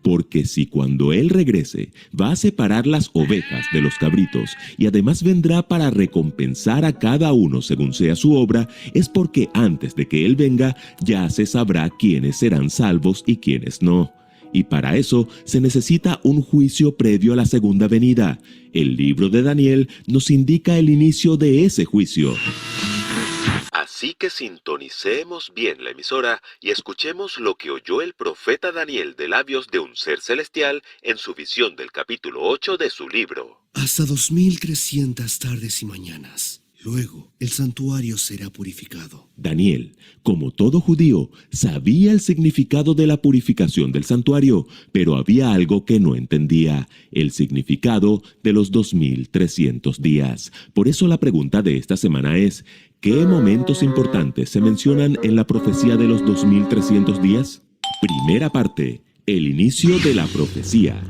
Porque si cuando Él regrese va a separar las ovejas de los cabritos y además vendrá para recompensar a cada uno según sea su obra, es porque antes de que Él venga ya se sabrá quiénes serán salvos y quiénes no. Y para eso se necesita un juicio previo a la segunda venida. El libro de Daniel nos indica el inicio de ese juicio. Así que sintonicemos bien la emisora y escuchemos lo que oyó el profeta Daniel de labios de un ser celestial en su visión del capítulo 8 de su libro. Hasta 2300 tardes y mañanas. Luego, el santuario será purificado. Daniel, como todo judío, sabía el significado de la purificación del santuario, pero había algo que no entendía, el significado de los 2300 días. Por eso la pregunta de esta semana es, ¿qué momentos importantes se mencionan en la profecía de los 2300 días? Primera parte, el inicio de la profecía.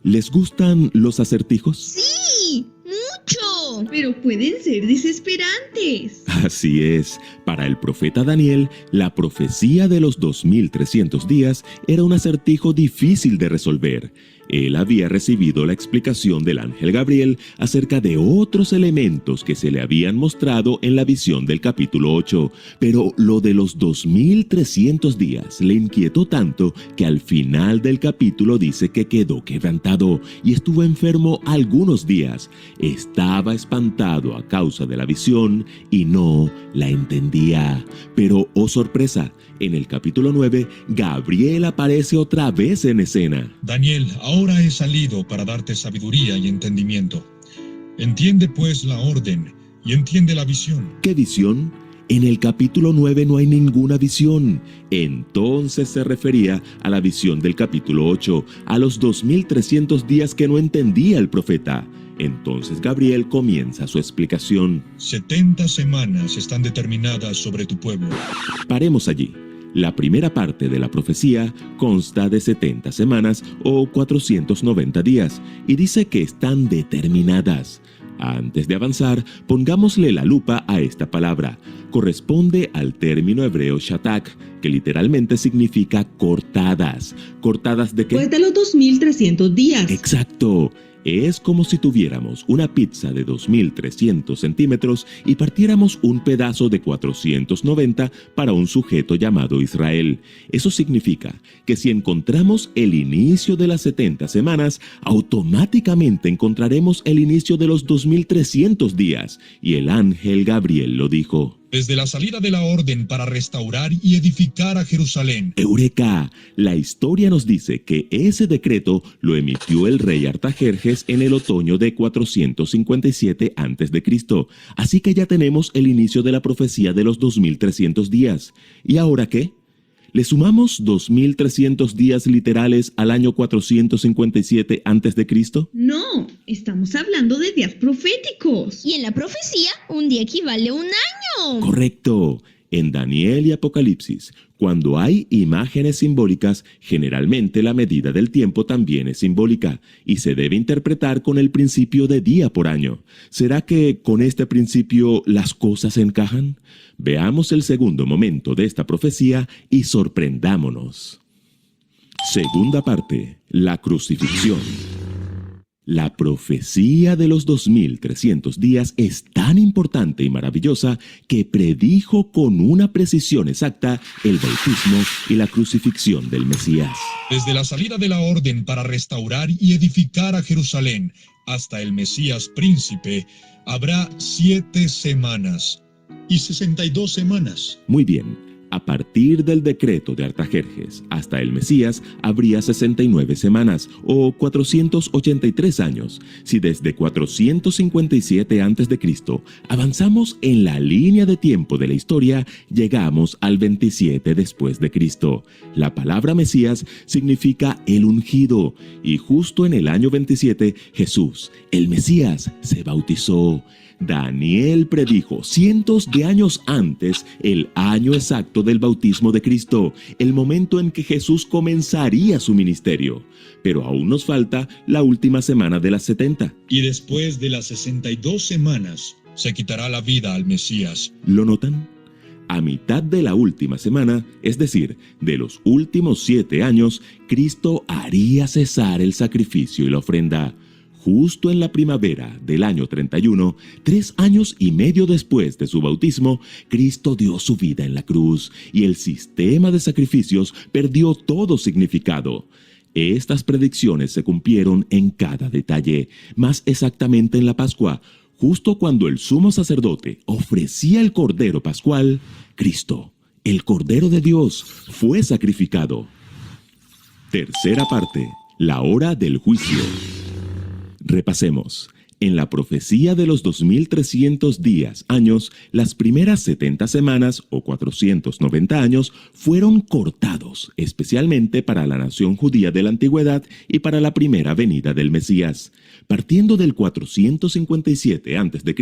¿Les gustan los acertijos? ¡Sí! ¡Mucho! Pero pueden ser desesperantes. Así es, para el profeta Daniel, la profecía de los 2300 días era un acertijo difícil de resolver. Él había recibido la explicación del ángel Gabriel acerca de otros elementos que se le habían mostrado en la visión del capítulo 8, pero lo de los 2300 días le inquietó tanto que al final del capítulo dice que quedó quebrantado y estuvo enfermo algunos días. Estaba espantado a causa de la visión y no la entendía. Pero, oh sorpresa, en el capítulo 9, Gabriel aparece otra vez en escena. Daniel, ahora he salido para darte sabiduría y entendimiento. Entiende pues la orden y entiende la visión. ¿Qué visión? En el capítulo 9 no hay ninguna visión. Entonces se refería a la visión del capítulo 8, a los 2300 días que no entendía el profeta. Entonces Gabriel comienza su explicación. 70 semanas están determinadas sobre tu pueblo. Paremos allí. La primera parte de la profecía consta de 70 semanas o 490 días y dice que están determinadas. Antes de avanzar, pongámosle la lupa a esta palabra. Corresponde al término hebreo shatak, que literalmente significa cortadas. ¿Cortadas de qué? Pues de los 2300 días. Exacto. Es como si tuviéramos una pizza de 2300 centímetros y partiéramos un pedazo de 490 para un sujeto llamado Israel. Eso significa que si encontramos el inicio de las 70 semanas, automáticamente encontraremos el inicio de los 2300 días. Y el ángel Gabriel lo dijo. Desde la salida de la orden para restaurar y edificar a Jerusalén. ¡Eureka! La historia nos dice que ese decreto lo emitió el rey Artajerjes en el otoño de 457 a.C. Así que ya tenemos el inicio de la profecía de los 2300 días. ¿Y ahora qué? ¿Le sumamos 2300 días literales al año 457 a.C.? No, estamos hablando de días proféticos. Y en la profecía, un día equivale a un año. Correcto. En Daniel y Apocalipsis, cuando hay imágenes simbólicas, generalmente la medida del tiempo también es simbólica y se debe interpretar con el principio de día por año. ¿Será que con este principio las cosas encajan? Veamos el segundo momento de esta profecía y sorprendámonos. Segunda parte, la crucifixión. La profecía de los 2300 días es tan importante y maravillosa que predijo con una precisión exacta el bautismo y la crucifixión del Mesías. Desde la salida de la orden para restaurar y edificar a Jerusalén hasta el Mesías príncipe, habrá 7 semanas y 62 semanas. Muy bien. A partir del decreto de Artajerjes hasta el Mesías habría 69 semanas o 483 años. Si desde 457 a.C. avanzamos en la línea de tiempo de la historia, llegamos al 27 después de Cristo. La palabra Mesías significa el ungido y justo en el año 27 Jesús, el Mesías, se bautizó. Daniel predijo cientos de años antes el año exacto del bautismo de Cristo, el momento en que Jesús comenzaría su ministerio. Pero aún nos falta la última semana de las 70. Y después de las 62 semanas, se quitará la vida al Mesías. ¿Lo notan? A mitad de la última semana, es decir, de los últimos 7 años, Cristo haría cesar el sacrificio y la ofrenda. Justo en la primavera del año 31, 3 años y medio después de su bautismo, Cristo dio su vida en la cruz y el sistema de sacrificios perdió todo significado. Estas predicciones se cumplieron en cada detalle, más exactamente en la Pascua. Justo cuando el sumo sacerdote ofrecía el Cordero Pascual, Cristo, el Cordero de Dios, fue sacrificado. Tercera parte, la hora del juicio. Repasemos. En la profecía de los 2300 días, años, las primeras 70 semanas o 490 años fueron cortados, especialmente para la nación judía de la antigüedad y para la primera venida del Mesías. Partiendo del 457 a.C.,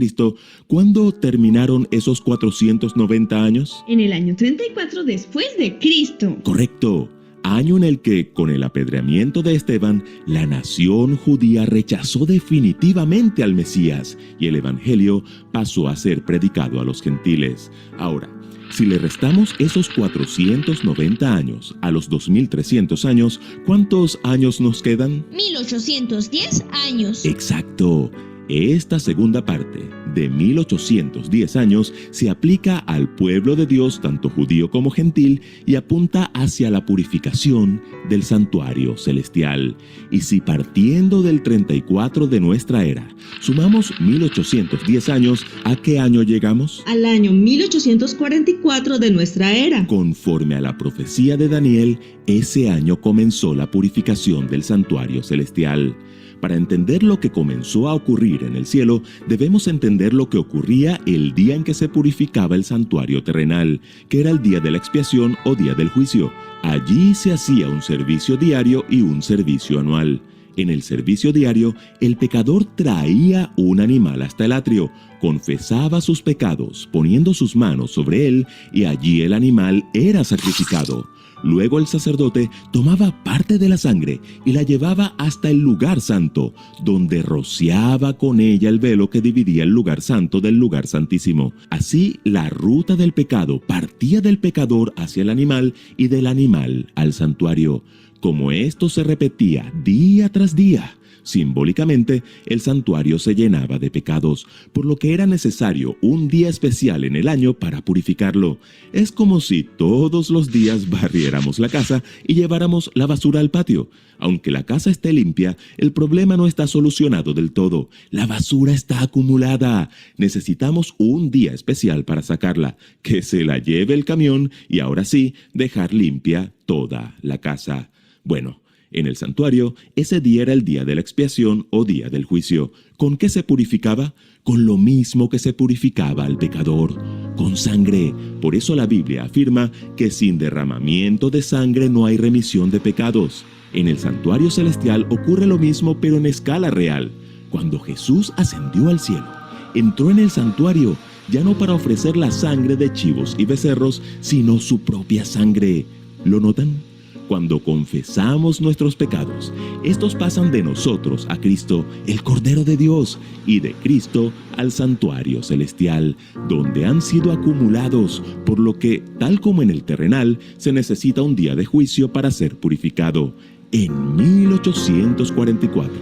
¿cuándo terminaron esos 490 años? En el año 34 después de Cristo. Correcto. Año en el que, con el apedreamiento de Esteban, la nación judía rechazó definitivamente al Mesías y el Evangelio pasó a ser predicado a los gentiles. Ahora, si le restamos esos 490 años a los 2300 años, ¿cuántos años nos quedan? 1810 años. Exacto. Esta segunda parte, de 1810 años, se aplica al pueblo de Dios, tanto judío como gentil, y apunta hacia la purificación del santuario celestial. Y si partiendo del 34 de nuestra era, sumamos 1810 años, ¿a qué año llegamos? Al año 1844 de nuestra era. Conforme a la profecía de Daniel, ese año comenzó la purificación del santuario celestial. Para entender lo que comenzó a ocurrir en el cielo, debemos entender lo que ocurría el día en que se purificaba el santuario terrenal, que era el día de la expiación o día del juicio. Allí se hacía un servicio diario y un servicio anual. En el servicio diario, el pecador traía un animal hasta el atrio, confesaba sus pecados, poniendo sus manos sobre él, y allí el animal era sacrificado. Luego el sacerdote tomaba parte de la sangre y la llevaba hasta el lugar santo, donde rociaba con ella el velo que dividía el lugar santo del lugar santísimo. Así, la ruta del pecado partía del pecador hacia el animal y del animal al santuario. Como esto se repetía día tras día, simbólicamente, el santuario se llenaba de pecados, por lo que era necesario un día especial en el año para purificarlo. Es como si todos los días barriéramos la casa y lleváramos la basura al patio. Aunque la casa esté limpia, el problema no está solucionado del todo. La basura está acumulada. Necesitamos un día especial para sacarla, que se la lleve el camión y ahora sí, dejar limpia toda la casa. Bueno, en el santuario, ese día era el día de la expiación o día del juicio. ¿Con qué se purificaba? Con lo mismo que se purificaba al pecador, con sangre. Por eso la Biblia afirma que sin derramamiento de sangre no hay remisión de pecados. En el santuario celestial ocurre lo mismo, pero en escala real. Cuando Jesús ascendió al cielo, entró en el santuario, ya no para ofrecer la sangre de chivos y becerros, sino su propia sangre. ¿Lo notan? Cuando confesamos nuestros pecados, estos pasan de nosotros a Cristo, el Cordero de Dios, y de Cristo al santuario celestial, donde han sido acumulados, por lo que, tal como en el terrenal, se necesita un día de juicio para ser purificado. En 1844,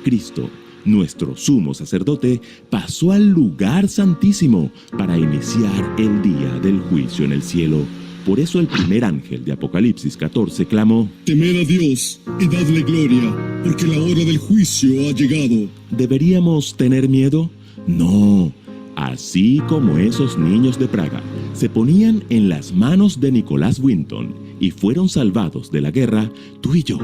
Cristo, nuestro sumo sacerdote, pasó al lugar santísimo para iniciar el día del juicio en el cielo. Por eso el primer ángel de Apocalipsis 14 clamó: Temed a Dios y dadle gloria, porque la hora del juicio ha llegado. ¿Deberíamos tener miedo? No. Así como esos niños de Praga se ponían en las manos de Nicolás Winton y fueron salvados de la guerra, tú y yo,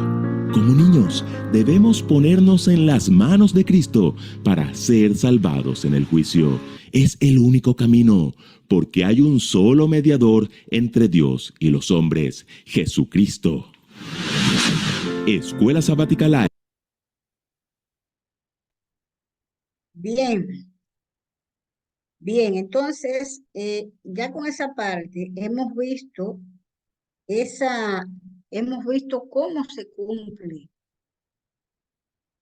como niños, debemos ponernos en las manos de Cristo para ser salvados en el juicio. Es el único camino, porque hay un solo mediador entre Dios y los hombres, Jesucristo. Escuela Sabática Live. Bien, entonces, ya con esa parte hemos visto cómo se cumple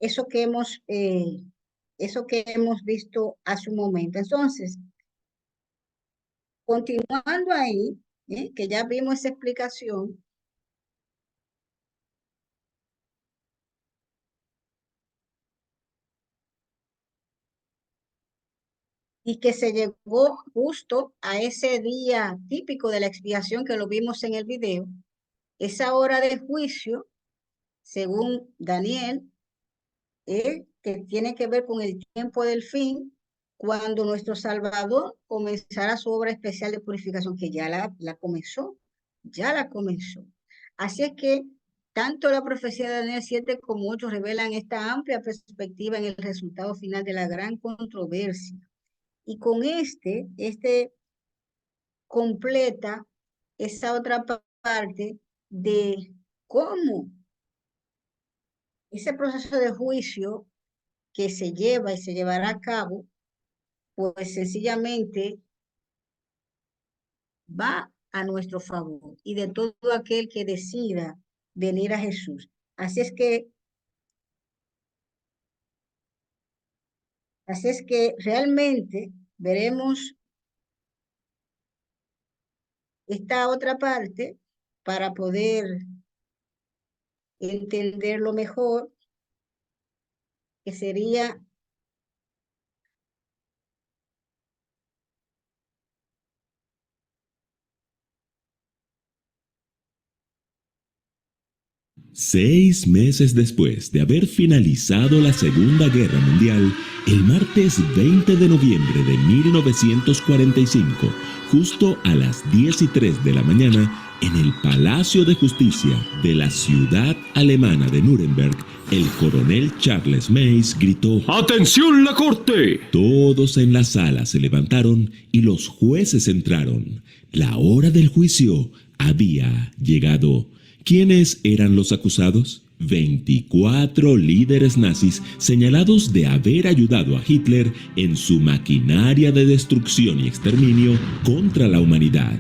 eso que hemos visto hace un momento. Entonces, continuando ahí, que ya vimos esa explicación, y que se llegó justo a ese día típico de la expiación que lo vimos en el video, esa hora de juicio, según Daniel, que tiene que ver con el tiempo del fin, cuando nuestro Salvador comenzará su obra especial de purificación, que ya la comenzó. Así es que tanto la profecía de Daniel 7 como 8 revelan esta amplia perspectiva en el resultado final de la gran controversia. Y con este completa esa otra parte de cómo ese proceso de juicio que se lleva y se llevará a cabo, pues sencillamente va a nuestro favor y de todo aquel que decida venir a Jesús. Así es que realmente veremos esta otra parte para poder entenderlo mejor, que sería Seis meses después de haber finalizado la Segunda Guerra Mundial, el martes 20 de noviembre de 1945, justo a las 10:03 de la mañana, en el Palacio de Justicia de la ciudad alemana de Nuremberg, el coronel Charles Mays gritó: ¡Atención la corte! Todos en la sala se levantaron y los jueces entraron. La hora del juicio había llegado. ¿Quiénes eran los acusados? 24 líderes nazis señalados de haber ayudado a Hitler en su maquinaria de destrucción y exterminio contra la humanidad.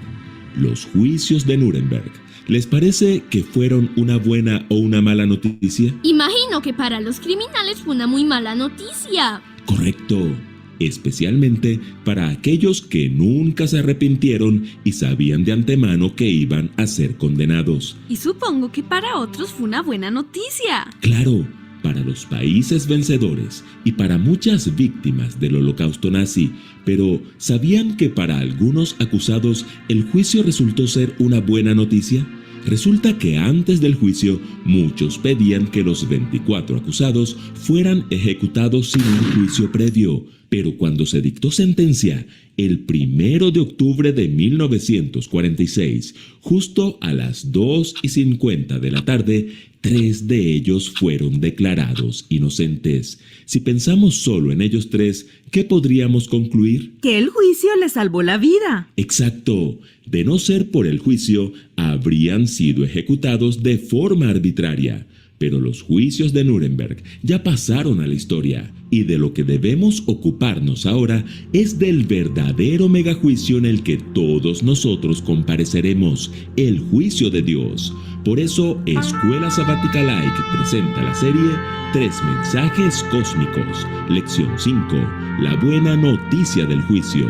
Los juicios de Nuremberg, ¿les parece que fueron una buena o una mala noticia? Imagino que para los criminales fue una muy mala noticia. Correcto. Especialmente para aquellos que nunca se arrepintieron y sabían de antemano que iban a ser condenados. Y supongo que para otros fue una buena noticia. Claro, para los países vencedores y para muchas víctimas del holocausto nazi, pero ¿sabían que para algunos acusados el juicio resultó ser una buena noticia? Resulta que antes del juicio, muchos pedían que los 24 acusados fueran ejecutados sin un juicio previo. Pero cuando se dictó sentencia, el 1 de octubre de 1946, justo a las 2:50 de la tarde, 3 de ellos fueron declarados inocentes. Si pensamos solo en ellos 3, ¿qué podríamos concluir? Que el juicio le salvó la vida. Exacto. De no ser por el juicio, habrían sido ejecutados de forma arbitraria. Pero los juicios de Nuremberg ya pasaron a la historia, y de lo que debemos ocuparnos ahora es del verdadero megajuicio en el que todos nosotros compareceremos, el juicio de Dios. Por eso, Escuela Sabática Like presenta la serie 3 mensajes cósmicos. Lección 5. La buena noticia del juicio.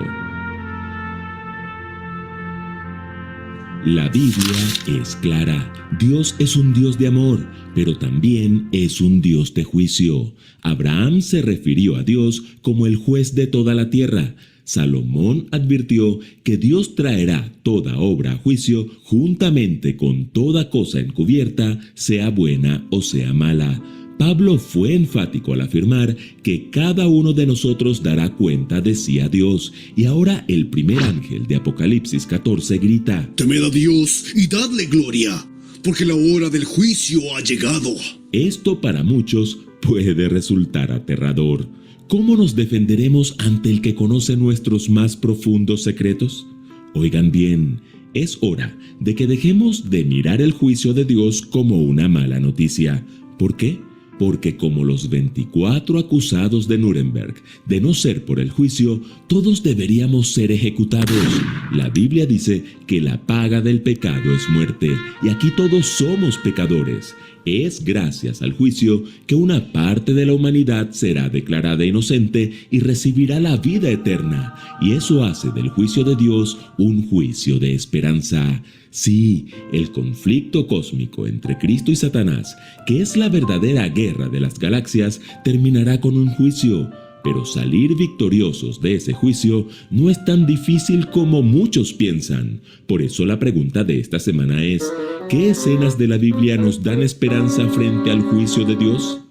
La Biblia es clara. Dios es un Dios de amor, pero también es un Dios de juicio. Abraham se refirió a Dios como el juez de toda la tierra. Salomón advirtió que Dios traerá toda obra a juicio juntamente con toda cosa encubierta, sea buena o sea mala. Pablo fue enfático al afirmar que cada uno de nosotros dará cuenta de sí a Dios. Y ahora el primer ángel de Apocalipsis 14 grita: Temed a Dios y dadle gloria, porque la hora del juicio ha llegado. Esto para muchos puede resultar aterrador. ¿Cómo nos defenderemos ante el que conoce nuestros más profundos secretos? Oigan bien, es hora de que dejemos de mirar el juicio de Dios como una mala noticia. ¿Por qué? Porque como los 24 acusados de Nuremberg, de no ser por el juicio, todos deberíamos ser ejecutados. La Biblia dice que la paga del pecado es muerte, y aquí todos somos pecadores. Es gracias al juicio que una parte de la humanidad será declarada inocente y recibirá la vida eterna, y eso hace del juicio de Dios un juicio de esperanza. Sí, el conflicto cósmico entre Cristo y Satanás, que es la verdadera guerra de las galaxias, terminará con un juicio. Pero salir victoriosos de ese juicio no es tan difícil como muchos piensan. Por eso la pregunta de esta semana es: ¿qué escenas de la Biblia nos dan esperanza frente al juicio de Dios?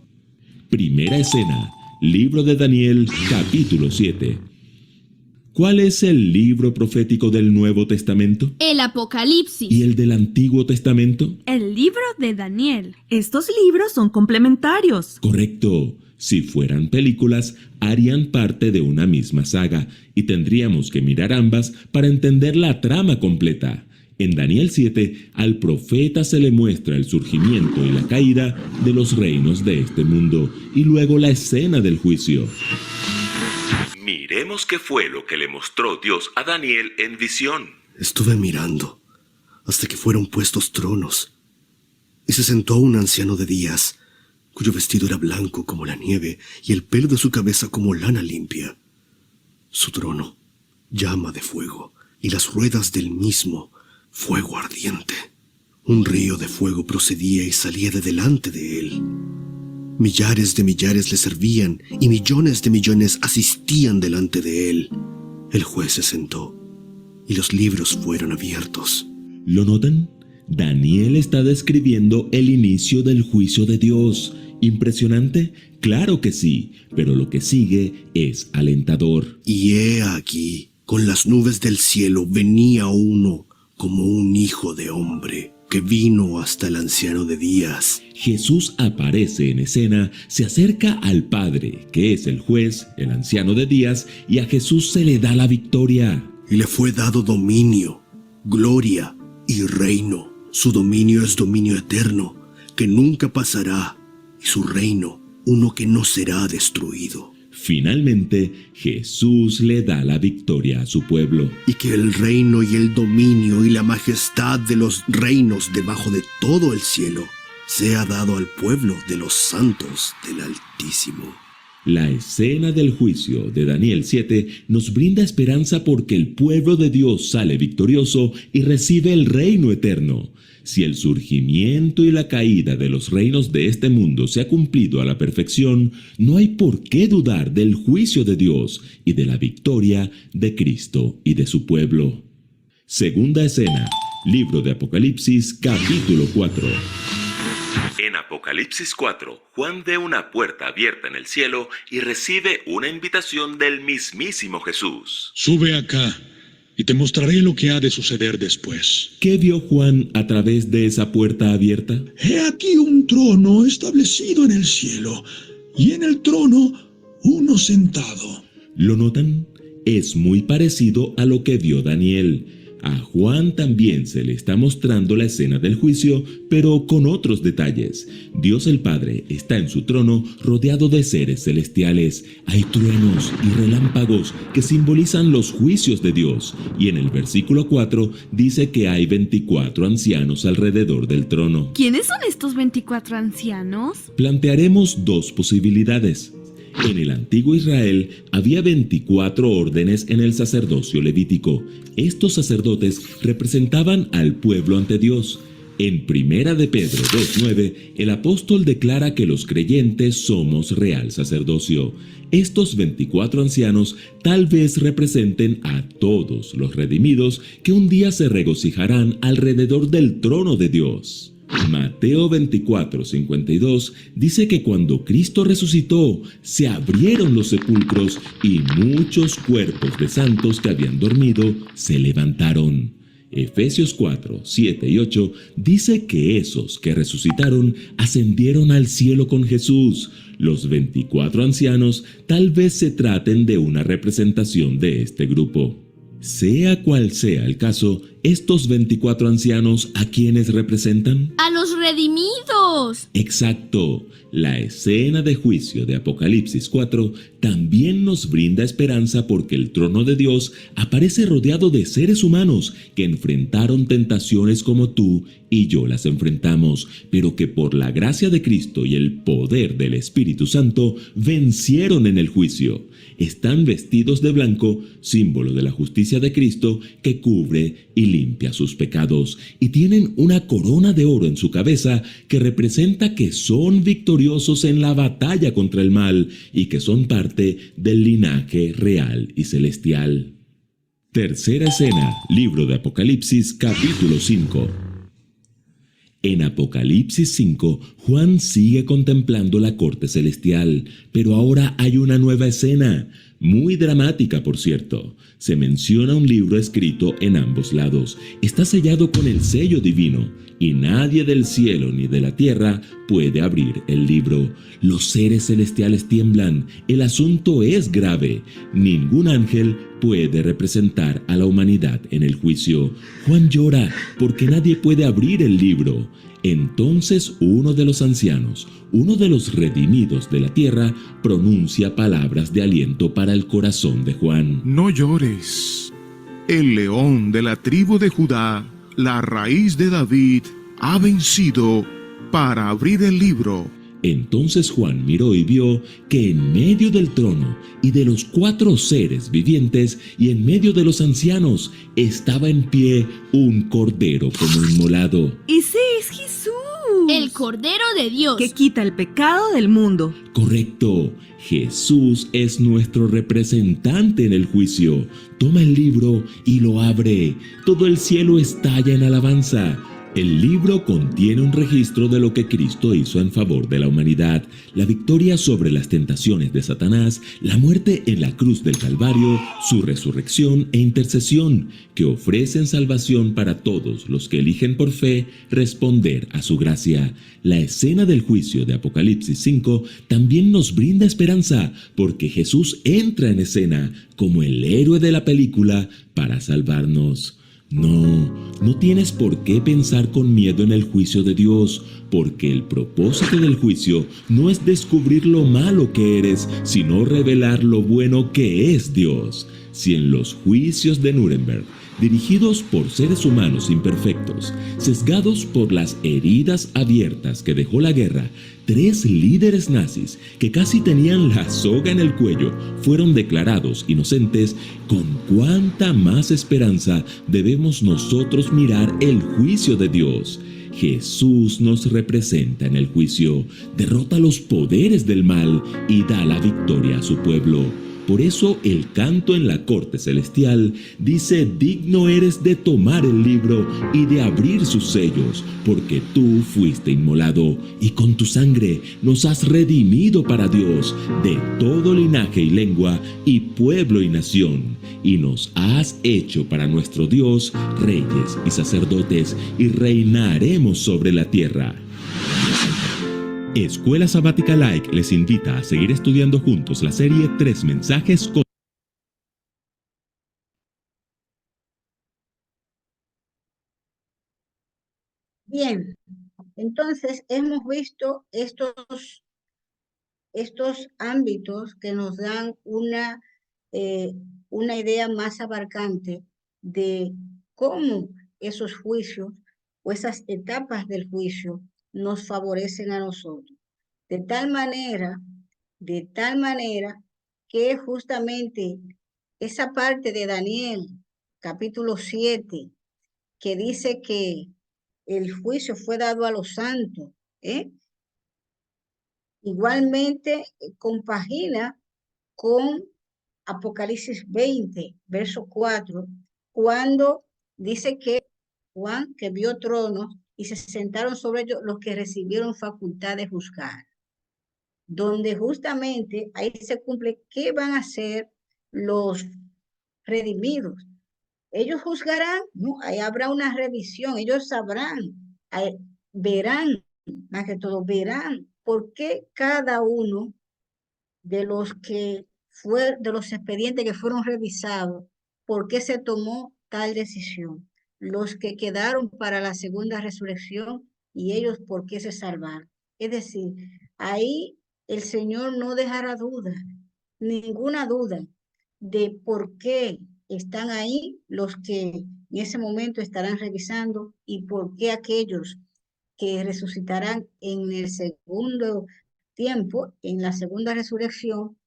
Primera escena, libro de Daniel, capítulo 7. ¿Cuál es el libro profético del Nuevo Testamento? El Apocalipsis. ¿Y el del Antiguo Testamento? El libro de Daniel. Estos libros son complementarios. Correcto. Si fueran películas, harían parte de una misma saga, y tendríamos que mirar ambas para entender la trama completa. En Daniel 7, al profeta se le muestra el surgimiento y la caída de los reinos de este mundo, y luego la escena del juicio. Miremos qué fue lo que le mostró Dios a Daniel en visión. Estuve mirando hasta que fueron puestos tronos, y se sentó un anciano de días, cuyo vestido era blanco como la nieve y el pelo de su cabeza como lana limpia. Su trono, llama de fuego, y las ruedas del mismo, fuego ardiente. Un río de fuego procedía y salía de delante de él. Millares de millares le servían y millones de millones asistían delante de él. El juez se sentó y los libros fueron abiertos. ¿Lo notan? Daniel está describiendo el inicio del juicio de Dios. ¿Impresionante? Claro que sí, pero lo que sigue es alentador. Y he aquí, con las nubes del cielo venía uno como un hijo de hombre, que vino hasta el anciano de días. Jesús aparece en escena, se acerca al Padre, que es el juez, el anciano de días, y a Jesús se le da la victoria. Y le fue dado dominio, gloria y reino. Su dominio es dominio eterno, que nunca pasará, y su reino, uno que no será destruido. Finalmente, Jesús le da la victoria a su pueblo. Y que el reino y el dominio y la majestad de los reinos debajo de todo el cielo sea dado al pueblo de los santos del Altísimo. La escena del juicio de Daniel 7 nos brinda esperanza porque el pueblo de Dios sale victorioso y recibe el reino eterno. Si el surgimiento y la caída de los reinos de este mundo se ha cumplido a la perfección, no hay por qué dudar del juicio de Dios y de la victoria de Cristo y de su pueblo. Segunda escena, libro de Apocalipsis, capítulo 4. En Apocalipsis 4, Juan ve una puerta abierta en el cielo y recibe una invitación del mismísimo Jesús. Sube acá y te mostraré lo que ha de suceder después. ¿Qué vio Juan a través de esa puerta abierta? He aquí un trono establecido en el cielo, y en el trono uno sentado. ¿Lo notan? Es muy parecido a lo que vio Daniel. A Juan también se le está mostrando la escena del juicio, pero con otros detalles. Dios el Padre está en su trono rodeado de seres celestiales. Hay truenos y relámpagos que simbolizan los juicios de Dios. Y en el versículo 4 dice que hay 24 ancianos alrededor del trono. ¿Quiénes son estos 24 ancianos? Plantearemos dos posibilidades. En el antiguo Israel había 24 órdenes en el sacerdocio levítico. Estos sacerdotes representaban al pueblo ante Dios. En Primera de Pedro 2:9, el apóstol declara que los creyentes somos real sacerdocio. Estos 24 ancianos tal vez representen a todos los redimidos que un día se regocijarán alrededor del trono de Dios. Mateo 24:52 dice que cuando Cristo resucitó, se abrieron los sepulcros y muchos cuerpos de santos que habían dormido se levantaron. Efesios 4:7 y 8 dice que esos que resucitaron ascendieron al cielo con Jesús. Los 24 ancianos tal vez se traten de una representación de este grupo. Sea cual sea el caso, estos 24 ancianos, ¿a quiénes representan? ¡A los redimidos! Exacto. La escena de juicio de Apocalipsis 4 también nos brinda esperanza porque el trono de Dios aparece rodeado de seres humanos que enfrentaron tentaciones como tú y yo las enfrentamos, pero que por la gracia de Cristo y el poder del Espíritu Santo vencieron en el juicio. Están vestidos de blanco, símbolo de la justicia de Cristo que cubre y limpia sus pecados, y tienen una corona de oro en su cabeza que representa que son victoriosos en la batalla contra el mal y que son parte del linaje real y celestial. Tercera escena, libro de Apocalipsis, capítulo 5. En Apocalipsis 5, Juan sigue contemplando la corte celestial, pero ahora hay una nueva escena, muy dramática por cierto. Se menciona un libro escrito en ambos lados. Está sellado con el sello divino, y nadie del cielo ni de la tierra puede abrir el libro. Los seres celestiales tiemblan. El asunto es grave. Ningún ángel puede representar a la humanidad en el juicio. Juan llora porque nadie puede abrir el libro. Entonces uno de los ancianos, uno de los redimidos de la tierra, pronuncia palabras de aliento para el corazón de Juan. No llores. El león de la tribu de Judá, la raíz de David, ha vencido para abrir el libro. Entonces Juan miró y vio que en medio del trono y de los 4 seres vivientes y en medio de los ancianos estaba en pie un cordero como inmolado. ¡Ese es Jesús! El Cordero de Dios, que quita el pecado del mundo. Correcto. Jesús es nuestro representante en el juicio. Toma el libro y lo abre. Todo el cielo estalla en alabanza. El libro contiene un registro de lo que Cristo hizo en favor de la humanidad, la victoria sobre las tentaciones de Satanás, la muerte en la cruz del Calvario, su resurrección e intercesión, que ofrecen salvación para todos los que eligen por fe responder a su gracia. La escena del juicio de Apocalipsis 5 también nos brinda esperanza, porque Jesús entra en escena como el héroe de la película para salvarnos. No tienes por qué pensar con miedo en el juicio de Dios, porque el propósito del juicio no es descubrir lo malo que eres, sino revelar lo bueno que es Dios. Si en los juicios de Nuremberg, dirigidos por seres humanos imperfectos, sesgados por las heridas abiertas que dejó la guerra, 3 líderes nazis que casi tenían la soga en el cuello fueron declarados inocentes, ¿con cuánta más esperanza debemos nosotros mirar el juicio de Dios? Jesús nos representa en el juicio, derrota los poderes del mal y da la victoria a su pueblo. Por eso el canto en la corte celestial dice: digno eres de tomar el libro y de abrir sus sellos, porque tú fuiste inmolado y con tu sangre nos has redimido para Dios de todo linaje y lengua y pueblo y nación, y nos has hecho para nuestro Dios reyes y sacerdotes, y reinaremos sobre la tierra. Escuela Sabática Like les invita a seguir estudiando juntos la serie 3 mensajes con... Bien, entonces hemos visto estos ámbitos que nos dan una idea más abarcante de cómo esos juicios o esas etapas del juicio nos favorecen a nosotros. De tal manera que justamente esa parte de Daniel, capítulo 7, que dice que el juicio fue dado a los santos, igualmente compagina con Apocalipsis 20, verso 4, cuando dice que Juan, que vio tronos y se sentaron sobre ellos los que recibieron facultad de juzgar, donde justamente ahí se cumple qué van a hacer los redimidos. Ellos juzgarán, no, ahí habrá una revisión, ellos sabrán, verán, más que todo verán por qué cada uno de los de los expedientes que fueron revisados, por qué se tomó tal decisión, los que quedaron para la segunda resurrección y ellos por qué se salvaron. Es decir, ahí el Señor no dejará duda, ninguna duda de por qué están ahí los que en ese momento estarán revisando y por qué aquellos que resucitarán en el segundo tiempo, en la segunda resurrección,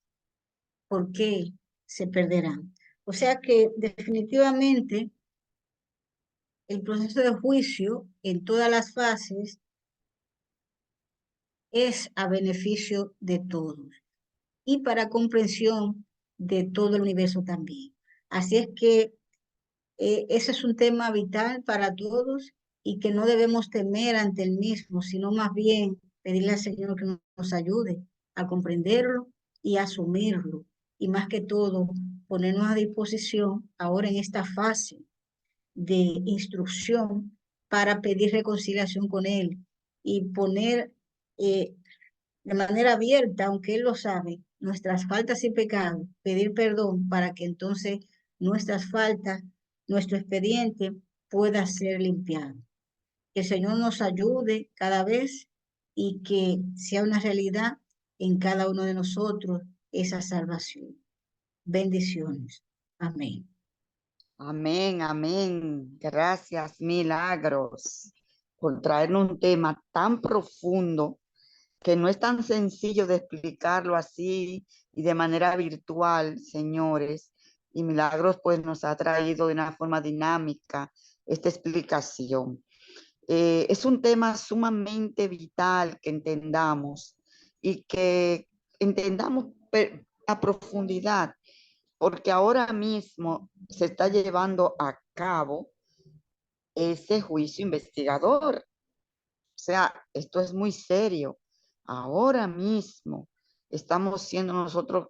por qué se perderán. O sea que definitivamente el proceso de juicio en todas las fases es a beneficio de todos y para comprensión de todo el universo también. Así es que ese es un tema vital para todos y que no debemos temer ante el mismo, sino más bien pedirle al Señor que nos ayude a comprenderlo y a asumirlo. Y más que todo, ponernos a disposición ahora en esta fase de instrucción para pedir reconciliación con Él y poner de manera abierta, aunque Él lo sabe, nuestras faltas y pecados, pedir perdón para que entonces nuestras faltas, nuestro expediente pueda ser limpiado. Que el Señor nos ayude cada vez y que sea una realidad en cada uno de nosotros esa salvación. Bendiciones. Amén. Amén, amén. Gracias, Milagros, por traernos un tema tan profundo que no es tan sencillo de explicarlo así y de manera virtual, señores. Y Milagros pues nos ha traído de una forma dinámica esta explicación. Es un tema sumamente vital que entendamos y que entendamos a profundidad, porque ahora mismo se está llevando a cabo ese juicio investigador. O sea, esto es muy serio. Ahora mismo estamos siendo nosotros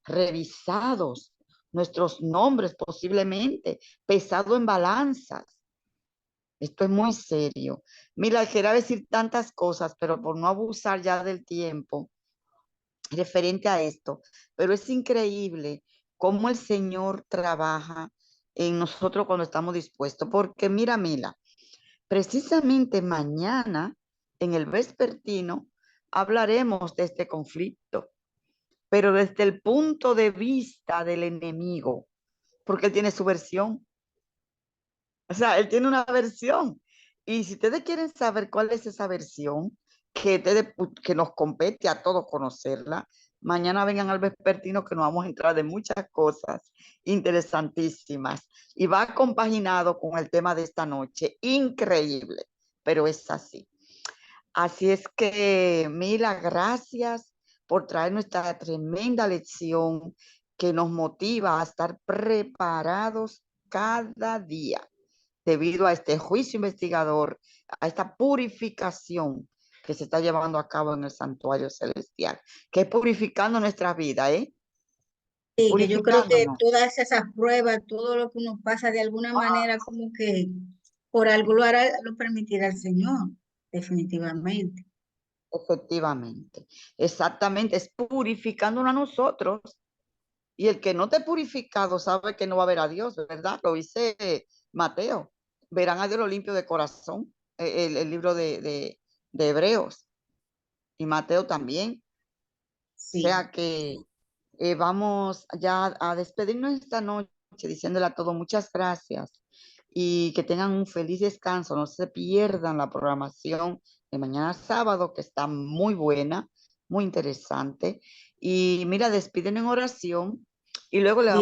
revisados, nuestros nombres posiblemente, pesado en balanzas. Esto es muy serio. Mira, quería decir tantas cosas, pero por no abusar ya del tiempo referente a esto, pero es increíble cómo el Señor trabaja en nosotros cuando estamos dispuestos, porque mira, Mila, precisamente mañana en el vespertino hablaremos de este conflicto, pero desde el punto de vista del enemigo, porque él tiene su versión. O sea, él tiene una versión. Y si ustedes quieren saber cuál es esa versión, que nos compete a todos conocerla, mañana vengan al vespertino que nos vamos a entrar de muchas cosas interesantísimas. Y va compaginado con el tema de esta noche. Increíble, pero es así. Así es que, Mila, gracias por traer nuestra tremenda lección que nos motiva a estar preparados cada día debido a este juicio investigador, a esta purificación que se está llevando a cabo en el santuario celestial, que es purificando nuestra vida, Sí, que yo creo que purificándonos. todas esas pruebas, todo lo que uno pasa de alguna manera, como que por algo lo hará, lo permitirá el Señor, definitivamente. Efectivamente, exactamente, es purificándonos a nosotros. Y el que no esté purificado sabe que no va a ver a Dios, ¿verdad? Lo dice Mateo. Verán a Dios lo limpio de corazón, el libro de Hebreos. Y Mateo también. O Sí, sea que vamos ya a despedirnos esta noche diciéndole a todos muchas gracias y que tengan un feliz descanso. No se pierdan la programación de mañana sábado, que está muy buena, muy interesante. Y mira, despiden en oración y luego bien.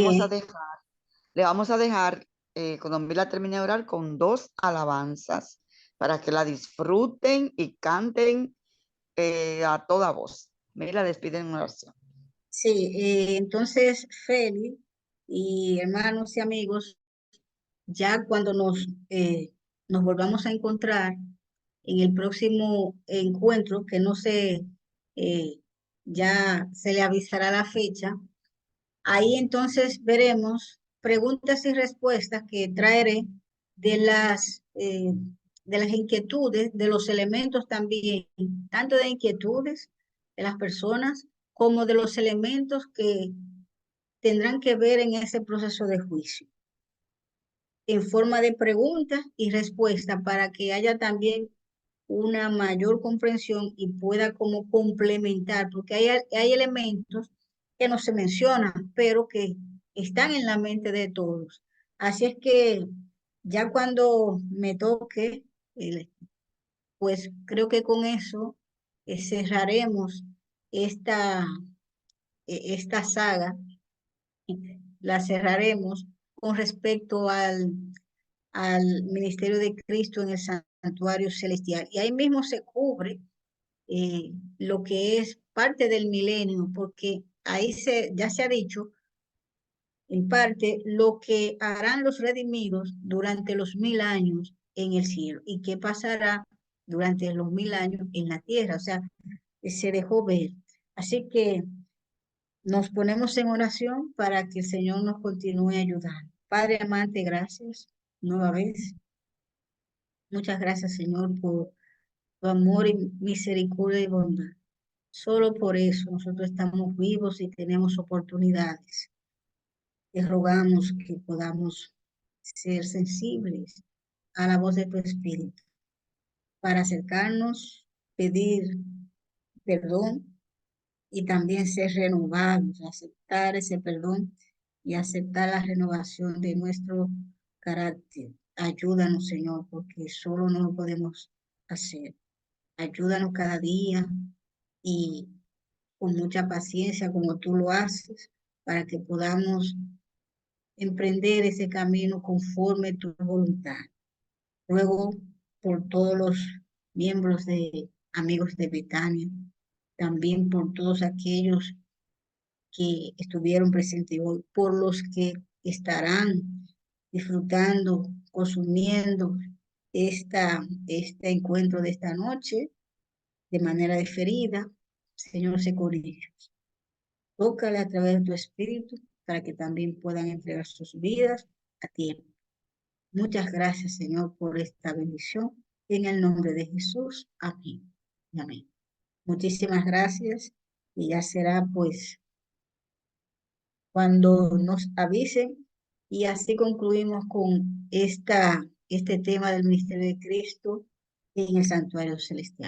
le vamos a dejar cuando Mila termine de orar con 2 alabanzas para que la disfruten y canten a toda voz. Mila, despiden en oración. Sí, entonces, Feli y hermanos y amigos, ya cuando nos volvamos a encontrar en el próximo encuentro, que no sé, ya se le avisará la fecha, ahí entonces veremos preguntas y respuestas que traeré de las inquietudes, de los elementos también, tanto de inquietudes de las personas como de los elementos que tendrán que ver en ese proceso de juicio, en forma de preguntas y respuestas para que haya también una mayor comprensión y pueda como complementar, porque hay elementos que no se mencionan, pero que están en la mente de todos. Así es que ya cuando me toque, pues creo que con eso cerraremos esta, esta saga, la cerraremos con respecto al ministerio de Cristo en el santuario celestial. Y ahí mismo se cubre lo que es parte del milenio, porque ahí ya se ha dicho en parte lo que harán los redimidos durante los 1000 años en el cielo y qué pasará durante los 1000 años en la tierra. O sea, se dejó ver. Así que nos ponemos en oración para que el Señor nos continúe ayudando. Padre amante, gracias nueva vez. Muchas gracias, Señor, por tu amor y misericordia y bondad. Solo por eso nosotros estamos vivos y tenemos oportunidades. Te rogamos que podamos ser sensibles a la voz de tu Espíritu para acercarnos, pedir perdón y también ser renovados, aceptar ese perdón y aceptar la renovación de nuestro carácter. Ayúdanos, Señor, porque solo no lo podemos hacer. Ayúdanos cada día y con mucha paciencia como tú lo haces, para que podamos emprender ese camino conforme tu voluntad. Luego, por todos los miembros de Amigos de Betania, también por todos aquellos que estuvieron presentes hoy, por los que estarán disfrutando, consumiendo este encuentro de esta noche de manera diferida. Señor, sé con ellos. Tócale a través de tu espíritu para que también puedan entregar sus vidas a tiempo. Muchas gracias, Señor, por esta bendición. En el nombre de Jesús. Amén. Amén. Muchísimas gracias. Y ya será pues cuando nos avisen. Y así concluimos con este tema del misterio de Cristo en el santuario celestial.